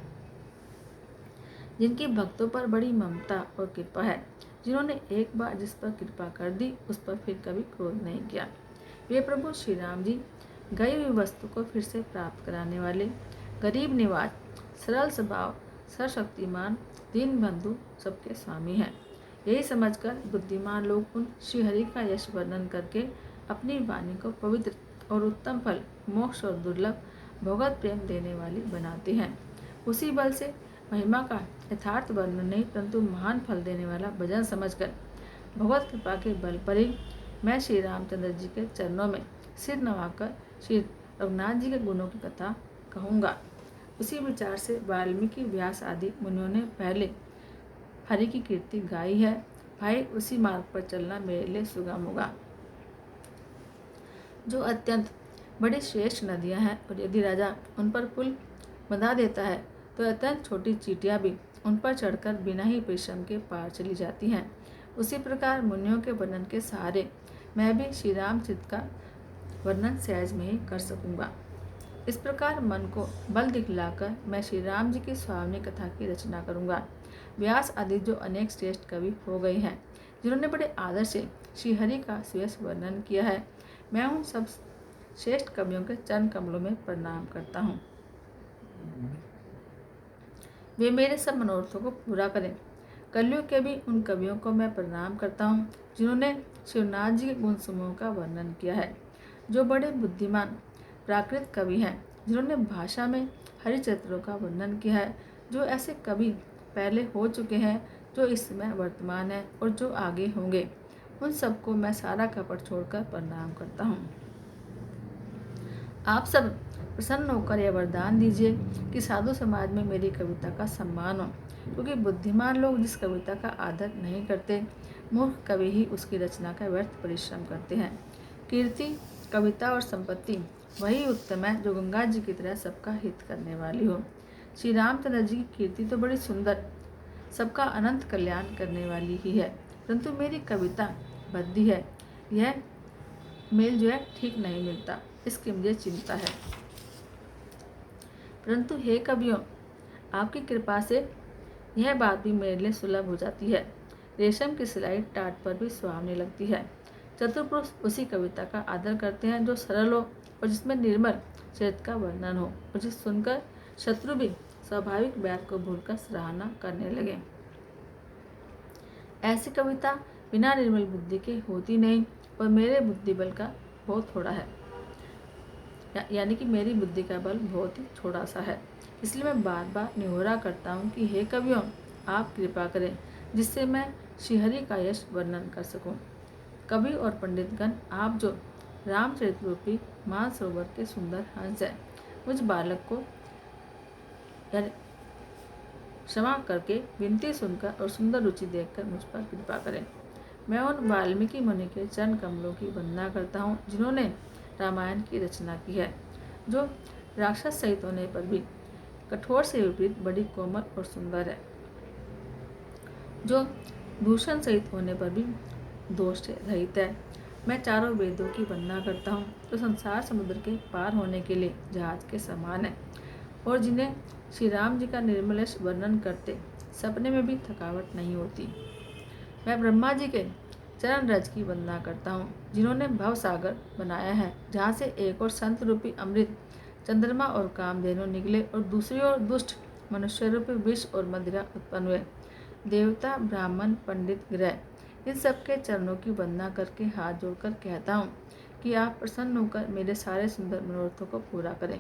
[SPEAKER 1] जिनकी भक्तों पर बड़ी ममता और कृपा है, जिन्होंने एक बार जिस पर कृपा कर दी उस पर फिर कभी क्रोध नहीं किया। वे प्रभु श्री राम जी गई हुई वस्तु को फिर से प्राप्त कराने वाले, गरीब निवाज, सरल स्वभाव, सर्वशक्तिमान, दीन बंधु, सबके स्वामी हैं। यही समझकर बुद्धिमान लोग उन श्रीहरि का यश वर्णन करके अपनी वाणी को पवित्र और उत्तम फल, मोक्ष और दुर्लभ भगवत प्रेम देने वाली बनाते हैं। उसी बल से महिमा का यथार्थ वर्णन नहीं परंतु महान फल देने वाला भजन समझकर भगवत कृपा के बल पर ही मैं श्री रामचंद्र जी के चरणों में सिर नवाकर श्री रघुनाथ जी के गुणों की कथा कहूँगा। उसी विचार से वाल्मीकि, व्यास आदि मुनियों ने पहले हरि की कीर्ति गाई है। भाई, उसी मार्ग पर चलना मेरे लिए सुगम होगा, जो अत्यंत बड़ी श्रेष्ठ नदियाँ हैं, और यदि राजा उन पर पुल बंधा देता है तो अत्यंत छोटी चींटियाँ भी उन पर चढ़कर बिना ही परिश्रम के पार चली जाती हैं। उसी प्रकार मुनियों के वर्णन के सहारे मैं भी श्री रामचरित का वर्णन सहज में ही कर सकूँगा। इस प्रकार मन को बल दिखलाकर मैं श्री राम जी की स्वामी कथा की रचना करूँगा। व्यास आदि जो अनेक श्रेष्ठ कवि हो गए हैं, जिन्होंने बड़े आदर से श्रीहरि का सुयश वर्णन किया है, मैं उन सब श्रेष्ठ कवियों के चरण कमलों में प्रणाम करता हूँ। वे मेरे सब मनोरथों को पूरा करें। कलयुग के भी उन कवियों को मैं प्रणाम करता हूँ, जिन्होंने शिवनाथ जी के गुण समूह का वर्णन किया है, जो बड़े बुद्धिमान प्राकृत कवि हैं, जिन्होंने भाषा में हरिचरित्रों का वर्णन किया है, जो ऐसे कवि पहले हो चुके हैं, जो इस समय वर्तमान है और जो आगे होंगे, उन सबको मैं सारा कपट छोड़कर प्रणाम करता हूँ। आप सब प्रसन्न होकर यह वरदान दीजिए कि साधु समाज में मेरी कविता का सम्मान हो, क्योंकि बुद्धिमान लोग जिस कविता का आदर नहीं करते, मूर्ख कवि ही उसकी रचना का व्यर्थ परिश्रम करते हैं। कीर्ति, कविता और संपत्ति वही उत्तम है जो गंगा जी की तरह सबका हित करने वाली हो। श्री रामचंद्र जी की कीर्ति तो बड़ी सुंदर, सबका अनंत कल्याण करने वाली ही है, परंतु मेरी कविता भद्दी है, यह मेल जो है ठीक नहीं मिलता, इसकी मुझे चिंता है। परंतु हे कवियों, आपकी कृपा से यह बात भी मेरे लिए सुलभ हो जाती है। रेशम की सिलाई टाट पर भी सुहावनी लगती है। चतुर्पुरुष उसी कविता का आदर करते हैं जो सरल हो और जिसमें निर्मल चरित्र का वर्णन हो, और जिसे सुनकर शत्रु भी स्वाभाविक बैर को भूलकर सराहना करने लगे। ऐसी कविता बिना निर्मल बुद्धि के होती नहीं, और मेरे बुद्धि बल का बहुत थोड़ा है, यानी कि मेरी बुद्धि का बल बहुत ही थोड़ा सा है। इसलिए मैं बार बार निहोरा करता हूँ कि हे कवियों, आप कृपा करें जिससे मैं श्रीहरि का यश वर्णन कर सकूं। कवि और पंडितगण, आप जो रामचरित रूपी मानसरोवर के सुंदर हंस है, मुझ बालक को क्षमा करके विनती सुनकर और सुंदर रुचि देखकर मुझ पर कृपा करें। मैं उन वाल्मीकि मुनि के चरण कमलों की वंदना करता हूँ जिन्होंने रामायण की रचना की है, जो राक्षस सहित होने पर भी कठोर से विपरीत बड़ी कोमल और सुंदर है, जो भूषण सहित होने पर भी दोष से रहित है। मैं चारों वेदों की वंदना करता हूँ जो संसार समुद्र के पार होने के लिए जहाज के समान है, और जिन्हें श्री राम जी का निर्मल यश वर्णन करते सपने में भी थकावट नहीं होती। मैं ब्रह्मा जी के चरण रज की वंदना करता हूँ जिन्होंने भव सागर बनाया है, जहाँ से एक और संत रूपी अमृत चंद्रमा और कामधेनु निकले और दूसरी ओर दुष्ट मनुष्य रूपी विष और मदिरा उत्पन्न हुए। देवता, ब्राह्मण, पंडित, ग्रह, इन सबके चरणों की वंदना करके हाथ जोड़कर कहता हूँ कि आप प्रसन्न होकर मेरे सारे सुंदर मनोरथों को पूरा करें।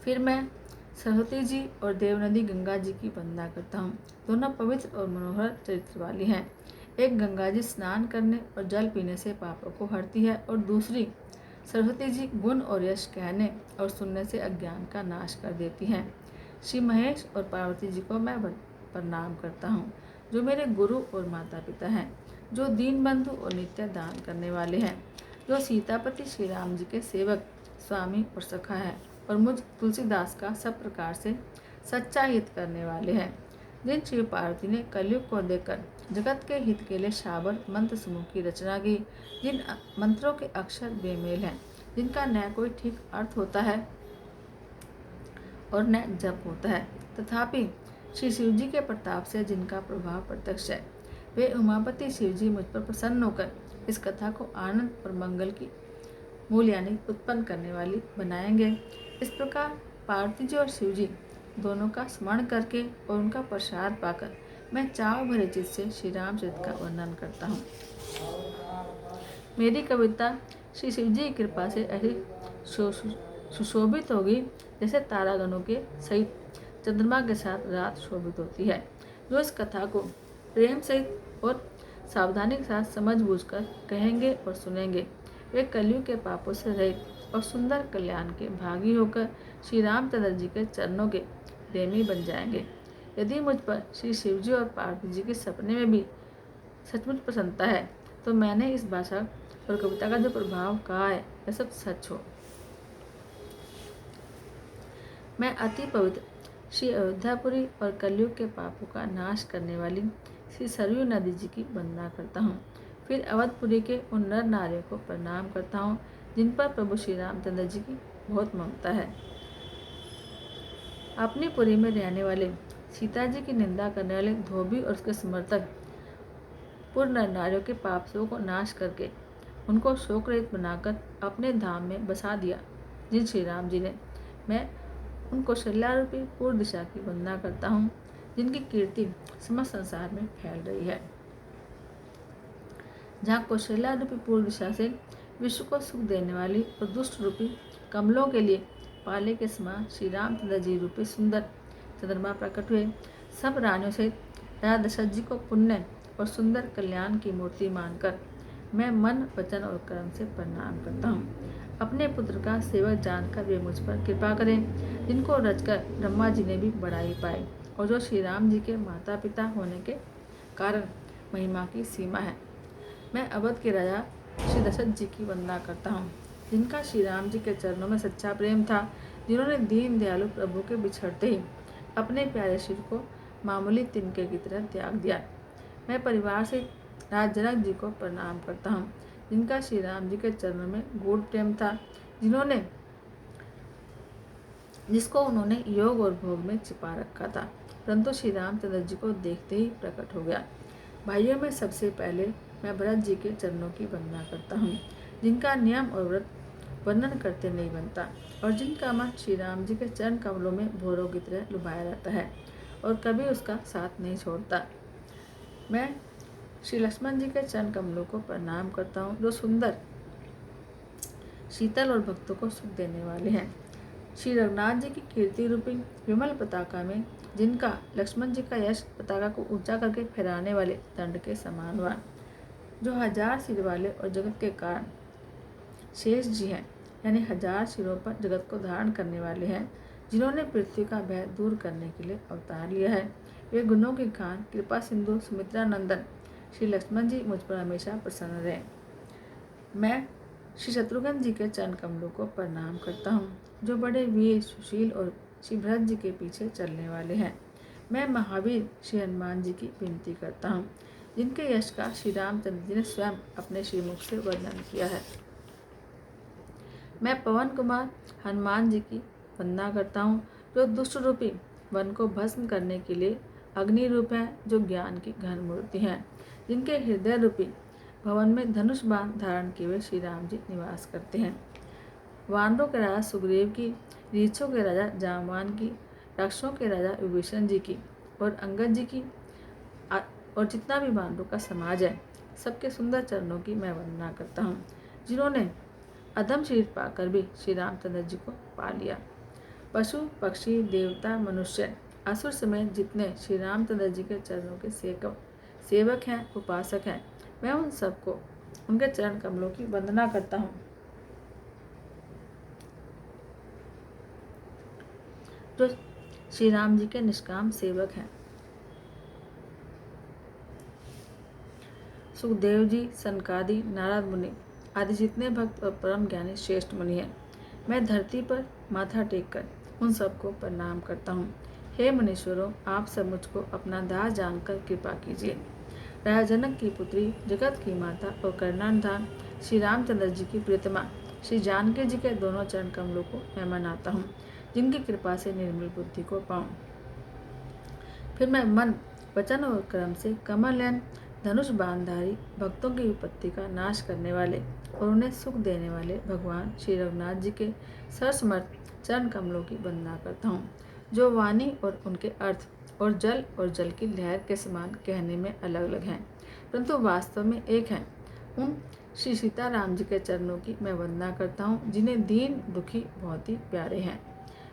[SPEAKER 1] फिर मैं सरस्वती जी और देवनदी गंगा जी की वंदना करता हूँ। दोनों पवित्र और मनोहर चरित्र वाली हैं। एक गंगा जी स्नान करने और जल पीने से पापों को हरती है, और दूसरी सरस्वती जी गुण और यश कहने और सुनने से अज्ञान का नाश कर देती हैं। श्री महेश और पार्वती जी को मैं प्रणाम करता हूँ, जो मेरे गुरु और माता पिता हैं, जो दीन बंधु और नित्य दान करने वाले हैं, जो सीतापति श्री राम जी के सेवक, स्वामी और सखा है, और मुझ तुलसीदास का सब प्रकार से सच्चा हित करने वाले हैं। जिन शिव पार्वती ने कलयुग को देखकर जगत के हित के लिए शाबर मंत्र समूह की रचना की, जिन मंत्रों के अक्षर बेमेल हैं, जिनका न कोई ठीक अर्थ होता है और न जप होता है, तथापि श्री शिव जी के प्रताप से जिनका प्रभाव प्रत्यक्ष है, वे उमापति शिव जी मुझ पर प्रसन्न होकर इस कथा को आनंद और मंगल की मूल यानी उत्पन्न करने वाली बनाएंगे। इस प्रकार पार्वती जी और शिव जी दोनों का स्मरण करके और उनका प्रसाद पाकर मैं चाव भरे चित्त से श्री रामचरित का वर्णन करता हूँ। मेरी कविता श्री शिव जी की कृपा से ऐसी सुशोभित होगी जैसे तारागणों के सहित चंद्रमा के साथ रात शोभित होती है। जो इस कथा को प्रेम सहित और सावधानी के साथ समझ बूझकर कहेंगे और सुनेंगे, वे कलयुग के पापों से रहित और सुंदर कल्याण के भागी होकर श्री रामचंद्र जी के चरणों के प्रेमी बन जाएंगे। यदि मुझ पर श्री शिव जी और पार्वती जी के सपने में भी सचमुच प्रसन्नता है, तो मैंने इस भाषा और कविता का जो प्रभाव कहा है वह सब सच हो। मैं अति पवित्र श्री अयोध्यापुरी और कलयुग के पापों का नाश करने वाली श्री सरयू नदी जी की वंदना करता हूँ। फिर अवधपुरी के उन नर नारियों को प्रणाम करता हूँ जिन पर प्रभु श्री रामचंद्र जी की बहुत ममता है। अपनी पुरी में रहने वाले सीता जी की निंदा करने वाले धोबी और उसके समर्थक पूर्ण नर नारियों के पापों को नाश करके उनको शोक रहित बनाकर अपने धाम में बसा दिया जिन श्री राम जी ने, मैं उन कौशल्या रूपी पूर्व दिशा की वंदना करता हूँ जिनकी कीर्ति समस्त संसार में फैल रही है। जहाँ कौशल्या रूपी पूर्व दिशा से विश्व को सुख देने वाली और दुष्ट रूपी कमलों के लिए पाले के समान श्री रामचंद्र जी रूपी सुंदर चंद्रमा प्रकट हुए, सब रानियों से राजा दशरथ जी को पुण्य और सुंदर कल्याण की मूर्ति मानकर मैं मन, वचन और कर्म से प्रणाम करता हूँ। अपने पुत्र का सेवक जानकर वे मुझ पर कृपा करें, जिनको रचकर ब्रह्मा जी ने भी बढ़ाई पाए, और जो श्री राम जी के माता पिता होने के कारण महिमा की सीमा है। मैं अवध के राजा श्री दशरथ जी की वंदना करता हूँ, जिनका श्री राम जी के चरणों में सच्चा प्रेम था, जिन्होंने दीन दयालु प्रभु के बिछड़ते ही अपने प्यारे शिव को मामूली तिनके की तरह त्याग दिया। मैं परिवार से राजा जनक जी को प्रणाम करता हूँ, जिनका श्री राम जी के चरणों में गूढ़ प्रेम था, जिन्होंने जिसको उन्होंने योग और भोग में छिपा रखा था, परंतु श्री रामचंद्र जी को देखते ही प्रकट हो गया। भाइयों में सबसे पहले मैं भरत जी के चरणों की वंदना करता हूँ, जिनका नियम और व्रत वर्णन करते नहीं बनता, और जिनका मन श्री राम जी के चरण कमलों में भोरों की तरह लुभाया रहता है और कभी उसका साथ नहीं छोड़ता। मैं श्री लक्ष्मण जी के चरण कमलों को प्रणाम करता हूँ, जो सुंदर, शीतल और भक्तों को सुख देने वाले हैं। श्री रघुनाथ जी की कीर्ति रूपी विमल पताका में, जिनका लक्ष्मण जी का यश पताका को ऊंचा करके फहराने वाले दंड के समान हुआ, जो 1000 सिर वाले और जगत के कारण शेष जी हैं, यानी 1000 सिरों पर जगत को धारण करने वाले हैं, जिन्होंने पृथ्वी का भय दूर करने के लिए अवतार लिया है। वे गुणों की खान, कृपा सिंधु, सुमित्रा नंदन श्री लक्ष्मण जी मुझ पर हमेशा प्रसन्न रहे। मैं श्री शत्रुघ्न जी के चरण कमलों को प्रणाम करता हूँ, जो बड़े वीर, सुशील और श्री भरत जी के पीछे चलने वाले हैं। मैं महावीर श्री हनुमान जी की विनती करता हूँ, जिनके यश का श्री रामचंद्र जी ने स्वयं अपने श्रीमुख से वर्णन किया है। मैं पवन कुमार हनुमान जी की वंदना करता हूँ, जो दुष्ट रूपी वन को भस्म करने के लिए अग्नि रूप हैं, जो ज्ञान की घन मूर्ति हैं, जिनके हृदय रूपी भवन में धनुष बाण धारण किए हुए श्री राम जी निवास करते हैं। वानरों के राजा सुग्रीव की, रीछों के राजा जामवान की, राक्षसों के राजा विभीषण जी की और अंगद जी की, और जितना भी वानरों का समाज है, सबके सुंदर चरणों की मैं वंदना करता हूँ, जिन्होंने अधम शरीर पाकर भी श्री रामचंद्र जी को पा लिया। पशु, पक्षी, देवता, मनुष्य, असुर समेत जितने श्री रामचंद्र जी के चरणों के सेवक हैं, उपासक हैं, मैं उन सबको उनके चरण कमलों की वंदना करता हूँ, जो श्री राम जी के निष्काम सेवक हैं। सुखदेव जी, सनकादि, नारद मुनि आदि जितने भक्त और परम ज्ञानी श्रेष्ठ मुनि हैं, मैं धरती पर माथा टेककर उन सबको प्रणाम करता हूँ। हे मुनीश्वरों, आप सब मुझको अपना दास जानकर कृपा कीजिए। राजा जनक की पुत्री, जगत की माता और करुणानिधान श्री रामचंद्र जी की प्रियतमा श्री जानकी जी के दोनों चरण कमलों को मैं मनाता हूँ, जिनकी कृपा से निर्मल बुद्धि को पाऊँ। फिर मैं मन, वचन और कर्म से कमलनयन, धनुष बाणधारी, भक्तों की विपत्ति का नाश करने वाले और उन्हें सुख देने वाले भगवान श्री रघुनाथ जी के सरसमर्थ चरण कमलों की वंदना करता हूँ, जो वाणी और उनके अर्थ और जल की लहर के समान कहने में अलग अलग हैं, परंतु वास्तव में एक हैं। उन श्री सीताराम जी के चरणों की मैं वंदना करता हूँ, जिन्हें दीन दुखी बहुत ही प्यारे हैं।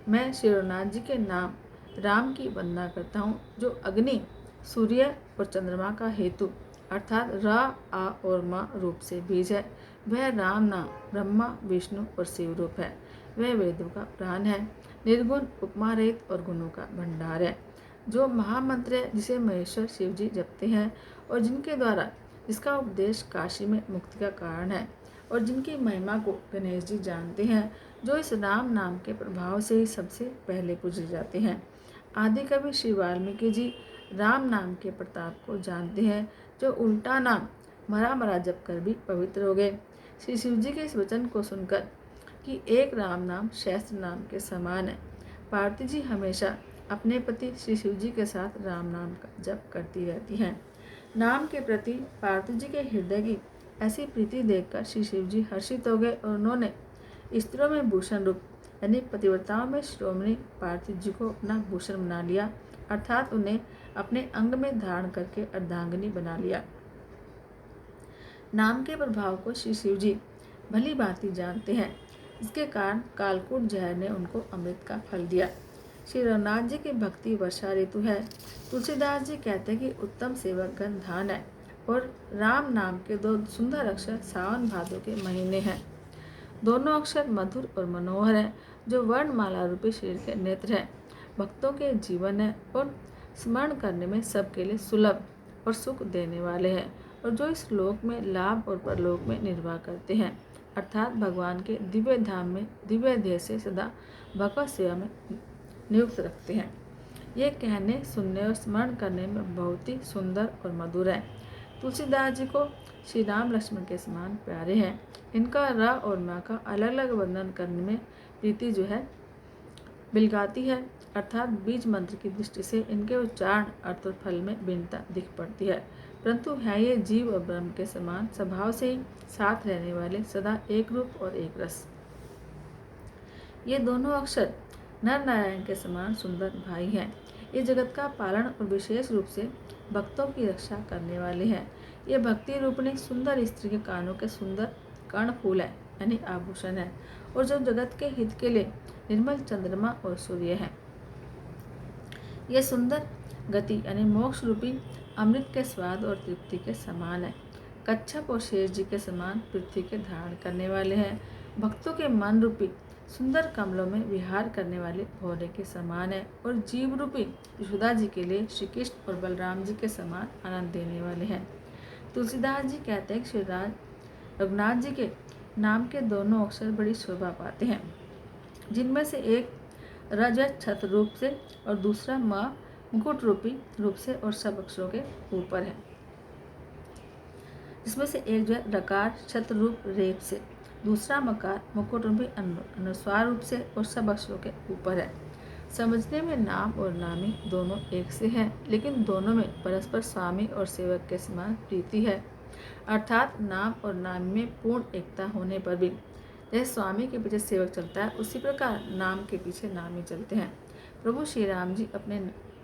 [SPEAKER 1] मैं श्री रघुनाथ जी के नाम राम की वंदना करता हूँ, जो अग्नि, सूर्य और चंद्रमा का हेतु अर्थात रा, आ और मा रूप से बीज है। वह राम नाम ब्रह्मा, विष्णु और शिव रूप है। वह वेदों का प्राण है, निर्गुण, उपमा रहित और गुणों का भंडार है, जो महामंत्र है, जिसे महेश्वर शिव जी जपते हैं और जिनके द्वारा जिसका उपदेश काशी में मुक्ति का कारण है, और जिनकी महिमा को गणेश जी जानते हैं, जो इस राम नाम के प्रभाव से ही सबसे पहले पूजे जाते हैं। आदि कवि श्री वाल्मीकि जी राम नाम के प्रताप को जानते हैं, जो उल्टा नाम मरा मरा जप कर भी पवित्र हो गए। श्री शिव जी के इस वचन को सुनकर कि एक राम नाम सहस्त्र नाम के समान है, पार्वती जी हमेशा अपने पति श्री शिव जी के साथ राम नाम का जप करती रहती हैं। नाम के प्रति पार्वती जी के हृदय की ऐसी प्रीति देखकर श्री शिव जी हर्षित हो गए और उन्होंने स्त्रियों में भूषण रूप यानी पतिव्रताओं में शिरोमणि पार्वती जी को अपना भूषण बना लिया, अर्थात उन्हें अपने अंग में धारण करके अर्धांगिनी बना लिया। नाम के प्रभाव को श्री शिव जी भली भांति जानते हैं, इसके कारण कालकूट जहर ने उनको अमृत का फल दिया। श्री रघुनाथ जी की भक्ति वर्षा ऋतु है। तुलसीदास जी कहते हैं कि उत्तम सेवक गण धान है, और राम नाम के दो सुंदर अक्षर सावन भादों के महीने हैं। दोनों अक्षर मधुर और मनोहर हैं, जो वर्णमाला रूपी शरीर के नेत्र हैं, भक्तों के जीवन है और स्मरण करने में सबके लिए सुलभ और सुख देने वाले हैं, और जो इस लोक में लाभ और परलोक में निर्वाह करते हैं, अर्थात भगवान के दिव्य धाम में दिव्य देह से सदा भगवत सेवा में नियुक्त रखते हैं। ये कहने, सुनने और स्मरण करने में बहुत ही सुंदर और मधुर है। तुलसीदास जी को श्री राम लक्ष्मण के समान प्यारे हैं। इनका र और मा का अलग अलग वर्णन करने में प्रीति जो है बिलगाती है, अर्थात बीज मंत्र की दृष्टि से इनके उच्चारण, अर्थ और फल में भिन्नता दिख पड़ती है, परंतु है ये जीव और ब्रह्म के समान स्वभाव से ही साथ रहने वाले, सदा एक रूप और एक रस। ये दोनों अक्षर नर नारायण के समान सुंदर भाई हैं। ये जगत का पालन और विशेष रूप से भक्तों की रक्षा करने वाले हैं। ये भक्ति रूपणी सुंदर स्त्री के कानों के सुंदर कर्णफूल है, यानी आभूषण है, और जो जगत के हित के लिए निर्मल चंद्रमा और सूर्य है। ये सुंदर गति यानी मोक्ष रूपी अमृत के स्वाद और तृप्ति के समान है। कच्छप और शेष जी के समान पृथ्वी के धारण करने वाले हैं। भक्तों के मन रूपी सुंदर कमलों में विहार करने वाले भौरे के समान है, और जीव रूपी यशोदा जी के लिए श्री कृष्ण और बलराम जी के समान आनंद देने वाले हैं। तुलसीदास जी कहते हैं कि श्री रघुनाथ जी के नाम के दोनों अक्षर बड़ी शोभा पाते हैं, जिनमें से एक रज छत रूप से और दूसरा म मुकुट रूपी रूप से और सब अक्षरों के ऊपर है। जिसमें से एक जो है रकार छत रूप रेप से, दूसरा मकार मुकुट रूपी अनुस्वार रूप से और सब अक्षरों के ऊपर है। समझने में नाम और नामी दोनों एक से हैं, लेकिन दोनों में परस्पर स्वामी और सेवक के समान प्रीति है। अर्थात नाम और नामी में पूर्ण एकता होने पर भी जैसे स्वामी के पीछे सेवक चलता है, उसी प्रकार नाम के पीछे नामी चलते हैं। प्रभु श्री राम जी अपने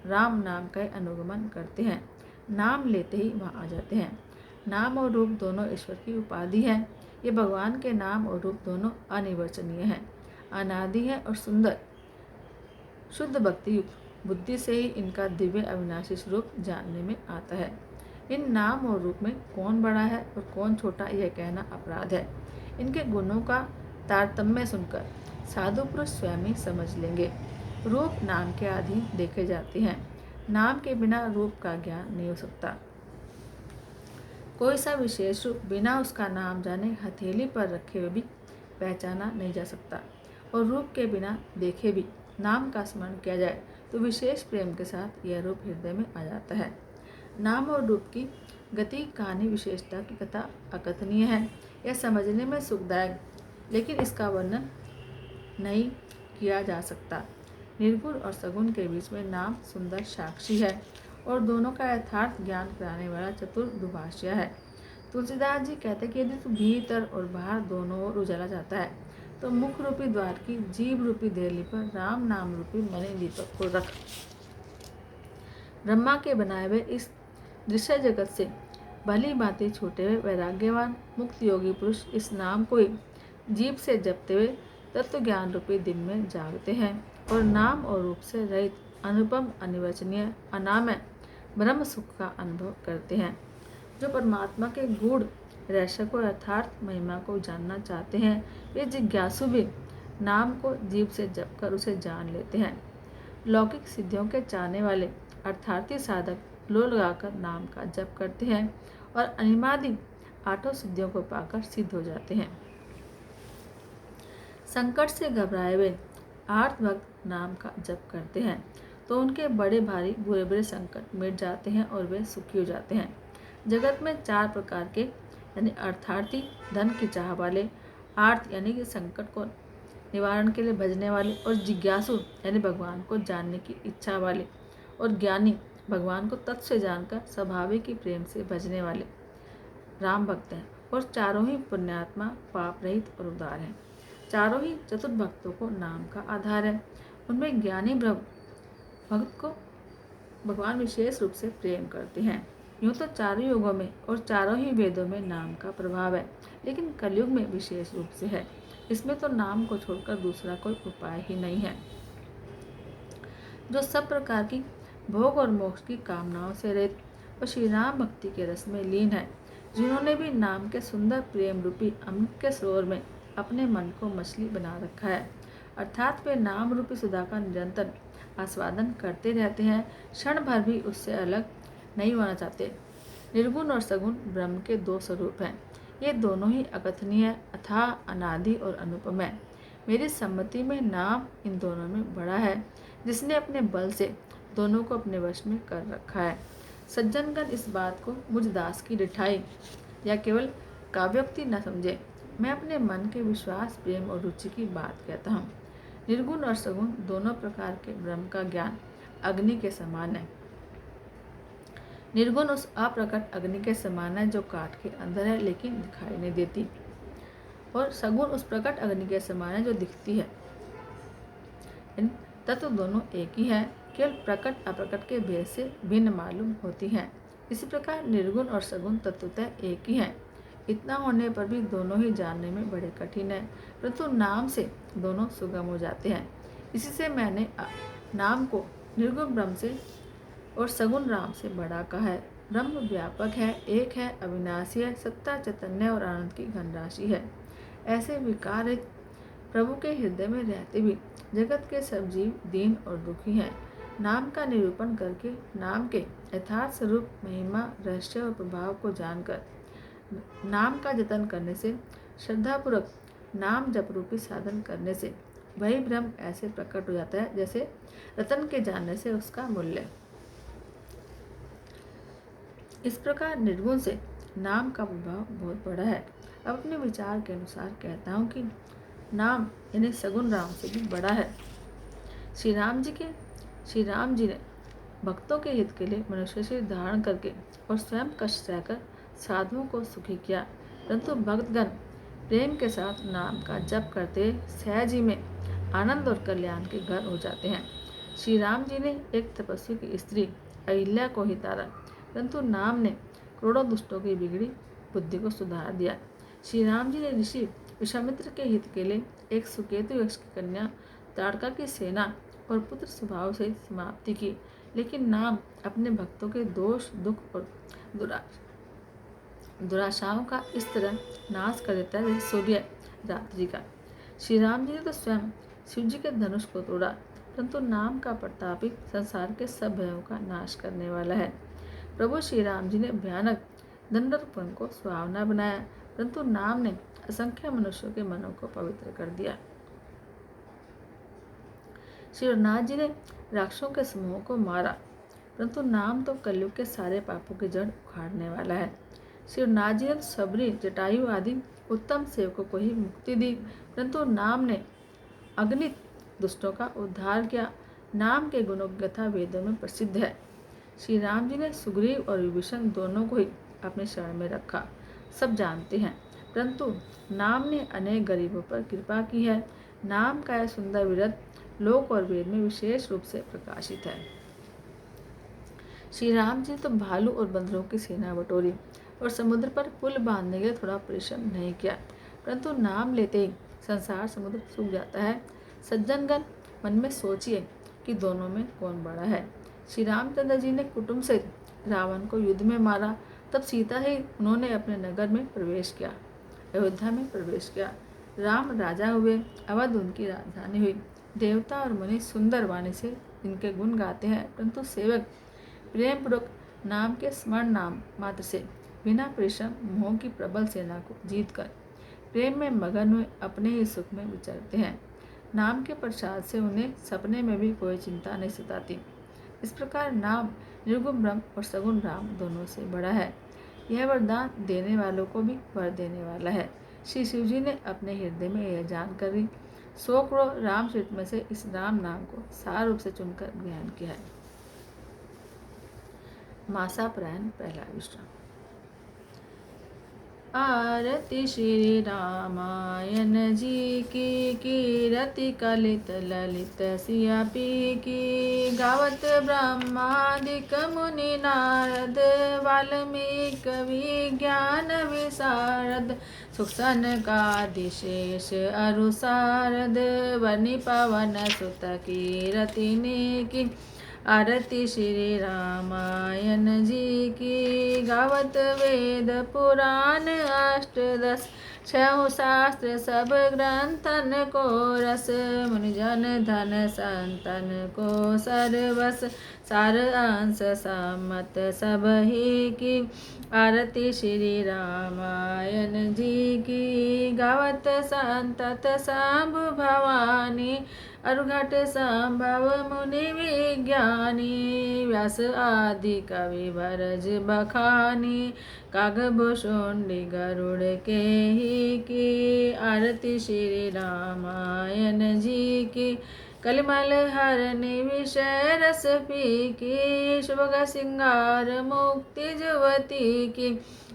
[SPEAKER 1] राम नाम का अनुगमन करते हैं, नाम लेते ही वहाँ आ जाते हैं। नाम और रूप दोनों ईश्वर की उपाधि है। ये भगवान के नाम और रूप दोनों अनिर्वचनीय हैं, अनादि है और सुंदर। शुद्ध भक्ति युक्त बुद्धि से ही इनका दिव्य अविनाशी स्वरूप जानने में आता है। इन नाम और रूप में कौन बड़ा है और कौन छोटा, यह कहना अपराध है। इनके गुणों का तारतम्य सुनकर साधु पुरुष स्वयं ही समझ लेंगे। रूप नाम के अधीन देखे जाते हैं, नाम के बिना रूप का ज्ञान नहीं हो सकता। कोई सा विशेष रूप बिना उसका नाम जाने हथेली पर रखे हुए भी पहचाना नहीं जा सकता, और रूप के बिना देखे भी नाम का स्मरण किया जाए तो विशेष प्रेम के साथ यह रूप हृदय में आ जाता है। नाम और रूप की गति, कहानी, विशेषता की कथा अकथनीय है। यह समझने में सुखदायक, लेकिन इसका वर्णन नहीं किया जा सकता। निर्गुण और सगुण के बीच में नाम सुंदर साक्षी है, और दोनों का यथार्थ ज्ञान कराने वाला चतुर दुभाषिय है। तुलसीदास जी कहते हैं कि यदि तू भीतर और बाहर दोनों ओर उजाला चाहता है, तो मुख रूपी द्वार की जीव रूपी देहली पर राम नाम रूपी मणि दीपक को रख। ब्रह्मा के बनाए हुए इस दृश्य जगत से भली भांति छूटे हुए वैराग्यवान मुक्त योगी पुरुष इस नाम को ही जीभ से जपते हुए तत्व ज्ञान रूपी दिन में जागते हैं, और नाम और रूप से रहित अनुपम, अनिर्वचनीय, अनामय ब्रह्म सुख का अनुभव करते हैं। जो परमात्मा के गूढ़ रहस्य को, अर्थात महिमा को जानना चाहते हैं, वे जिज्ञासु भी नाम को जीभ से जप कर उसे जान लेते हैं। लौकिक सिद्धियों के चाहने वाले अर्थार्थी साधक लो लगाकर नाम का जप करते हैं और अनिमादि आठों सिद्धियों को पाकर सिद्ध हो जाते हैं। संकट से घबराए हुए आर्त भक्त नाम का जप करते हैं तो उनके बड़े भारी बुरे बुरे संकट मिट जाते हैं और वे सुखी हो जाते हैं। जगत में चार प्रकार के यानी अर्थार्थी, धन की चाह वाले, आर्त यानी कि संकट को निवारण के लिए भजने वाले, और जिज्ञासु यानी भगवान को जानने की इच्छा वाले, और ज्ञानी भगवान को तत्व से जानकर स्वाभाविक ही प्रेम से भजने वाले राम भक्त हैं। और चारों ही पुण्यात्मा, पाप रहित और उदार हैं। चारों ही चतुर भक्तों को नाम का आधार है। उनमें ज्ञानी भक्त को भगवान विशेष रूप से प्रेम करते हैं। यूँ तो चारों युगों में और चारों ही वेदों में नाम का प्रभाव है, लेकिन कलयुग में विशेष रूप से है। इसमें तो नाम को छोड़कर दूसरा कोई उपाय ही नहीं है। जो सब प्रकार की भोग और मोक्ष की कामनाओं से रहित और श्री राम भक्ति के रस में लीन है, जिन्होंने भी नाम के सुंदर प्रेम रूपी अमृत के सरोवर में अपने मन को मछली बना रखा है, अर्थात वे नाम रूपी सुधा का निरंतर आस्वादन करते रहते हैं, क्षण भर भी उससे अलग नहीं होना चाहते। निर्गुण और सगुण ब्रह्म के दो स्वरूप हैं। ये दोनों ही अकथनीय, अथाह, अनादि और अनुपम है। मेरी सम्मति में नाम इन दोनों में बड़ा है, जिसने अपने बल से दोनों को अपने वश में कर रखा है। सज्जनगण इस बात को मुझ दास की रिठाई या केवल काव्योक्ति न समझे। मैं अपने मन के विश्वास, प्रेम और रुचि की बात कहता हूँ। निर्गुण और सगुण दोनों प्रकार के ब्रह्म का ज्ञान अग्नि के समान है। निर्गुण उस अप्रकट अग्नि के समान है जो काठ के अंदर है लेकिन दिखाई नहीं देती, और सगुण उस प्रकट अग्नि के समान है जो दिखती है। इन तत्व दोनों एक ही है, केवल प्रकट अप्रकट के भेद से भिन्न मालूम होती हैं। इसी प्रकार निर्गुण और सगुण तत्वतः एक ही हैं। इतना होने पर भी दोनों ही जानने में बड़े कठिन है, परंतु नाम से दोनों सुगम हो जाते हैं। इसी से मैंने नाम को निर्गुण ब्रह्म से और सगुण राम से बड़ा कहा है। ब्रह्म व्यापक है, एक है, अविनाशी है, सत्ता, चैतन्य और आनंद की धनराशि है। ऐसे विकार रहित प्रभु के हृदय में रहते भी जगत के सब जीव दीन और दुखी हैं। नाम का निरूपण करके नाम के यथार्थ स्वरूप, महिमा, रहस्य और प्रभाव को जानकर नाम का जतन करने से, श्रद्धापूर्वक नाम जप रूपी साधन करने से वही ब्रह्म ऐसे प्रकट हो जाता है जैसे रतन के जानने से उसका मूल्य। इस प्रकार निर्गुण से नाम का प्रभाव बहुत बड़ा है। अब अपने विचार के अनुसार कहता हूँ कि नाम यानी सगुण राम से भी बड़ा है। श्री राम जी ने भक्तों के हित के लिए मनुष्य शरीर धारण करके और स्वयं कष्ट सहकर साधुओं को सुखी किया, परंतु भक्तगण प्रेम के साथ नाम का जप करते सहज ही में आनंद और कल्याण के घर हो जाते हैं। श्री राम जी ने एक तपस्वी की स्त्री अहिल्या को ही तारा, परंतु नाम ने करोड़ों दुष्टों की बिगड़ी बुद्धि को सुधार दिया। श्री राम जी ने ऋषि विश्वामित्र के हित के लिए एक सुकेतु यक्ष की कन्या ताड़का की सेना और पुत्र स्वभाव से समाप्ति की, लेकिन नाम अपने भक्तों के दोष, दुख और दुराशाओं का इस तरह नाश कर देता है जैसे सूर्य रात्रि का। श्री राम जी ने तो स्वयं शिव जी के धनुष को तोड़ा, परंतु नाम का प्रताप ही संसार के सब भयों का नाश करने वाला है। प्रभु श्री राम जी ने भयानक दंडरपन को सुहावना बनाया, परंतु नाम ने असंख्य मनुष्यों के मनों को पवित्र कर दिया। श्री रघुनाथ जी ने राक्षसों के समूह को मारा, परंतु नाम तो कलयुग के सारे पापों की जड़ उखाड़ने वाला है। श्री रघुनाथ जी ने सबरी, जटायु आदि उत्तम सेवकों को ही मुक्ति दी, परंतु नाम ने अगणित दुष्टों का उद्धार किया। नाम के गुणों की कथा वेदों में प्रसिद्ध है। श्री राम जी ने सुग्रीव और विभीषण दोनों को ही अपने शरण में रखा, सब जानते हैं, परंतु नाम ने अनेक गरीबों पर कृपा की है। नाम का यह सुंदर विरत लोक और वेद में विशेष रूप से प्रकाशित है। श्री राम जी तो भालू और बंदरों की सेना बटोरी और समुद्र पर पुल बांधने के लिए थोड़ा परिश्रम नहीं किया, परंतु नाम लेते ही संसार समुद्र सूख जाता है। सज्जनगण, मन में सोचिए कि दोनों में कौन बड़ा है। श्री रामचंद्र जी ने कुटुंब से रावण को युद्ध में मारा, तब सीता ही उन्होंने अपने नगर में प्रवेश किया, अयोध्या में प्रवेश किया। राम राजा हुए, अवध उनकी राजधानी हुई। देवता और मुनि सुंदर वाणी से इनके गुण गाते हैं, परंतु सेवक प्रेम पूर्वक नाम के स्मरण नाम मात्र से बिना परिश्रम मोह की प्रबल सेना को जीतकर प्रेम में मगन हुए अपने ही सुख में विचरते हैं। नाम के प्रसाद से उन्हें सपने में भी कोई चिंता नहीं सताती। इस प्रकार नाम निर्गुण ब्रह्म और सगुण राम दोनों से बड़ा है। यह वरदान देने वालों को भी वर देने वाला है। श्री शिव जी ने अपने हृदय में यह जानकर ही 100 करोड़ रामचरित में से इस राम नाम को सार रूप से चुनकर ग्रहण किया है। मासा प्रयाण पहला विश्राम। आरती श्री रामायण जी की, कीरति कलित ललित सिया पी की। गावत ब्रह्मादिक मुनि नारद, वाल्मीकि कवि ज्ञान विशारद। सुख सनकादिशेष अरु सारद, वनि पवन सुत कीरति की। आरती श्री रामायण जी की, गावत वेद पुराण अष्टदश। 6 शास्त्र सब ग्रंथन को रस, मुनिजन धन संतन को सर्वस। सार अंश सम्मत सब ही की। आरती श्री रामायण जी की, गावत संतत शंभु भवानी। अरुघट संभव मुनि विज्ञानी, व्यास आदि कवि भरज बखानी। कागभूषुंडी गरुड़ के ही की, आरती श्री रामायण जी की। कलिमल हरनि विषय रस पी की, शुभ सिंगार मुक्ति जुवती की।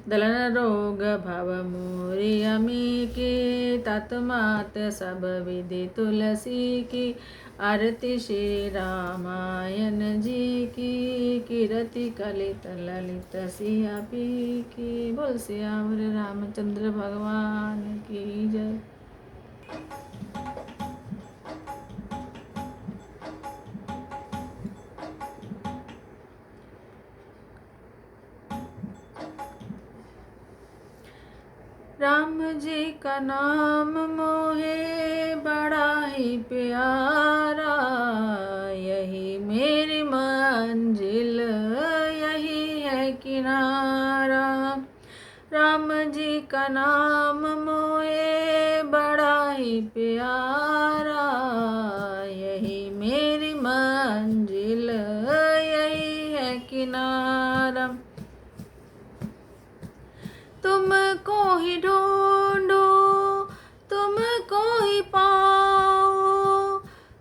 [SPEAKER 1] दलन रोग भव मोरि अमी की, तत्मात सब विधि तुलसी की। आरती श्री रामायण जी की, कीरति कलित ललित सिया पी की। बोल सियावर रामचंद्र भगवान की जय। राम जी का नाम मोहे बड़ा ही प्यारा, यही मेरी मंजिल यही है किनारा। राम जी का नाम मोहे बड़ा ही प्यारा, यही मेरी मंजिल यही है किनारा। तुमको ही ढूंढो तुमको ही पाओ,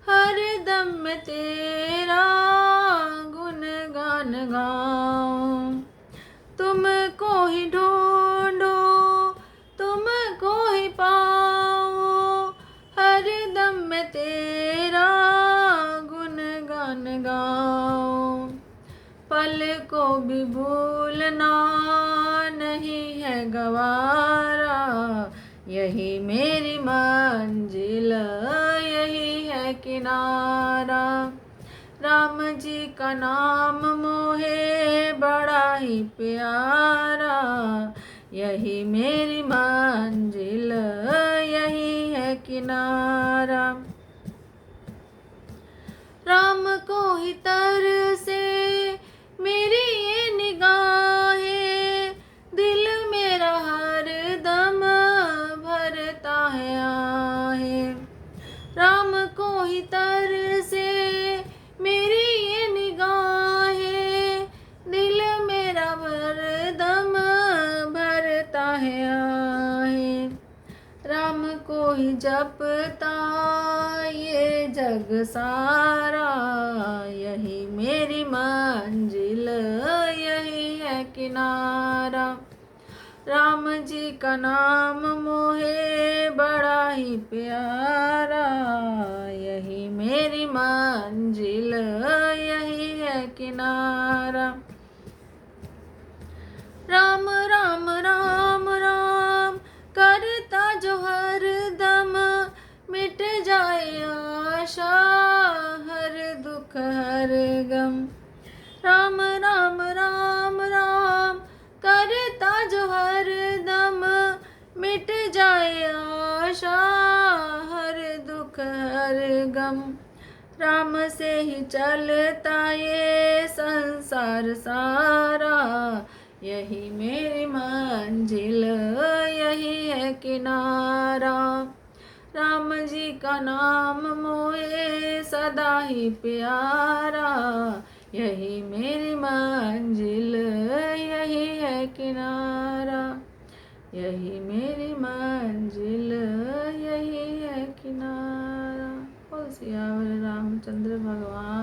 [SPEAKER 1] हर दम में तेरा गुणगान गाऊं। तुमको ही ढूंढो तुमको ही पाओ, हर दम में तेरा गुणगान गाऊं। पल को भी भूलना नहीं है गवारा, यही मेरी मंजिल यही है किनारा। राम जी का नाम मोहे बड़ा ही प्यारा, यही मेरी मंजिल यही है किनारा। राम को ही तरसे मेरी ये निगाहें, दिल मेरा हर दम भरता है आहें। राम को ही तरसे मेरी ये निगाहें, दिल मेरा हर दम भरता है आहें। राम को ही जपता ये जग सारा, यही मेरी मंजिल यही है किनारा। राम जी का नाम मोहे बड़ा ही प्यारा, यही मेरी मंजिल यही है किनारा। राम राम राम राम करता जो हर दम, मिट जाए आशा हर दुख हर गम। राम राम राम राम करता जो हर दम, मिट जाए आशा हर दुख हर गम। राम से ही चलता ये संसार सारा, यही मेरी मंजिल यही है किनारा। राम जी का नाम मोहे सदा ही प्यारा, यही मेरी मंजिल यही है किनारा। यही मेरी मंजिल यही है किनारा। बोल सियावर रामचंद्र भगवान।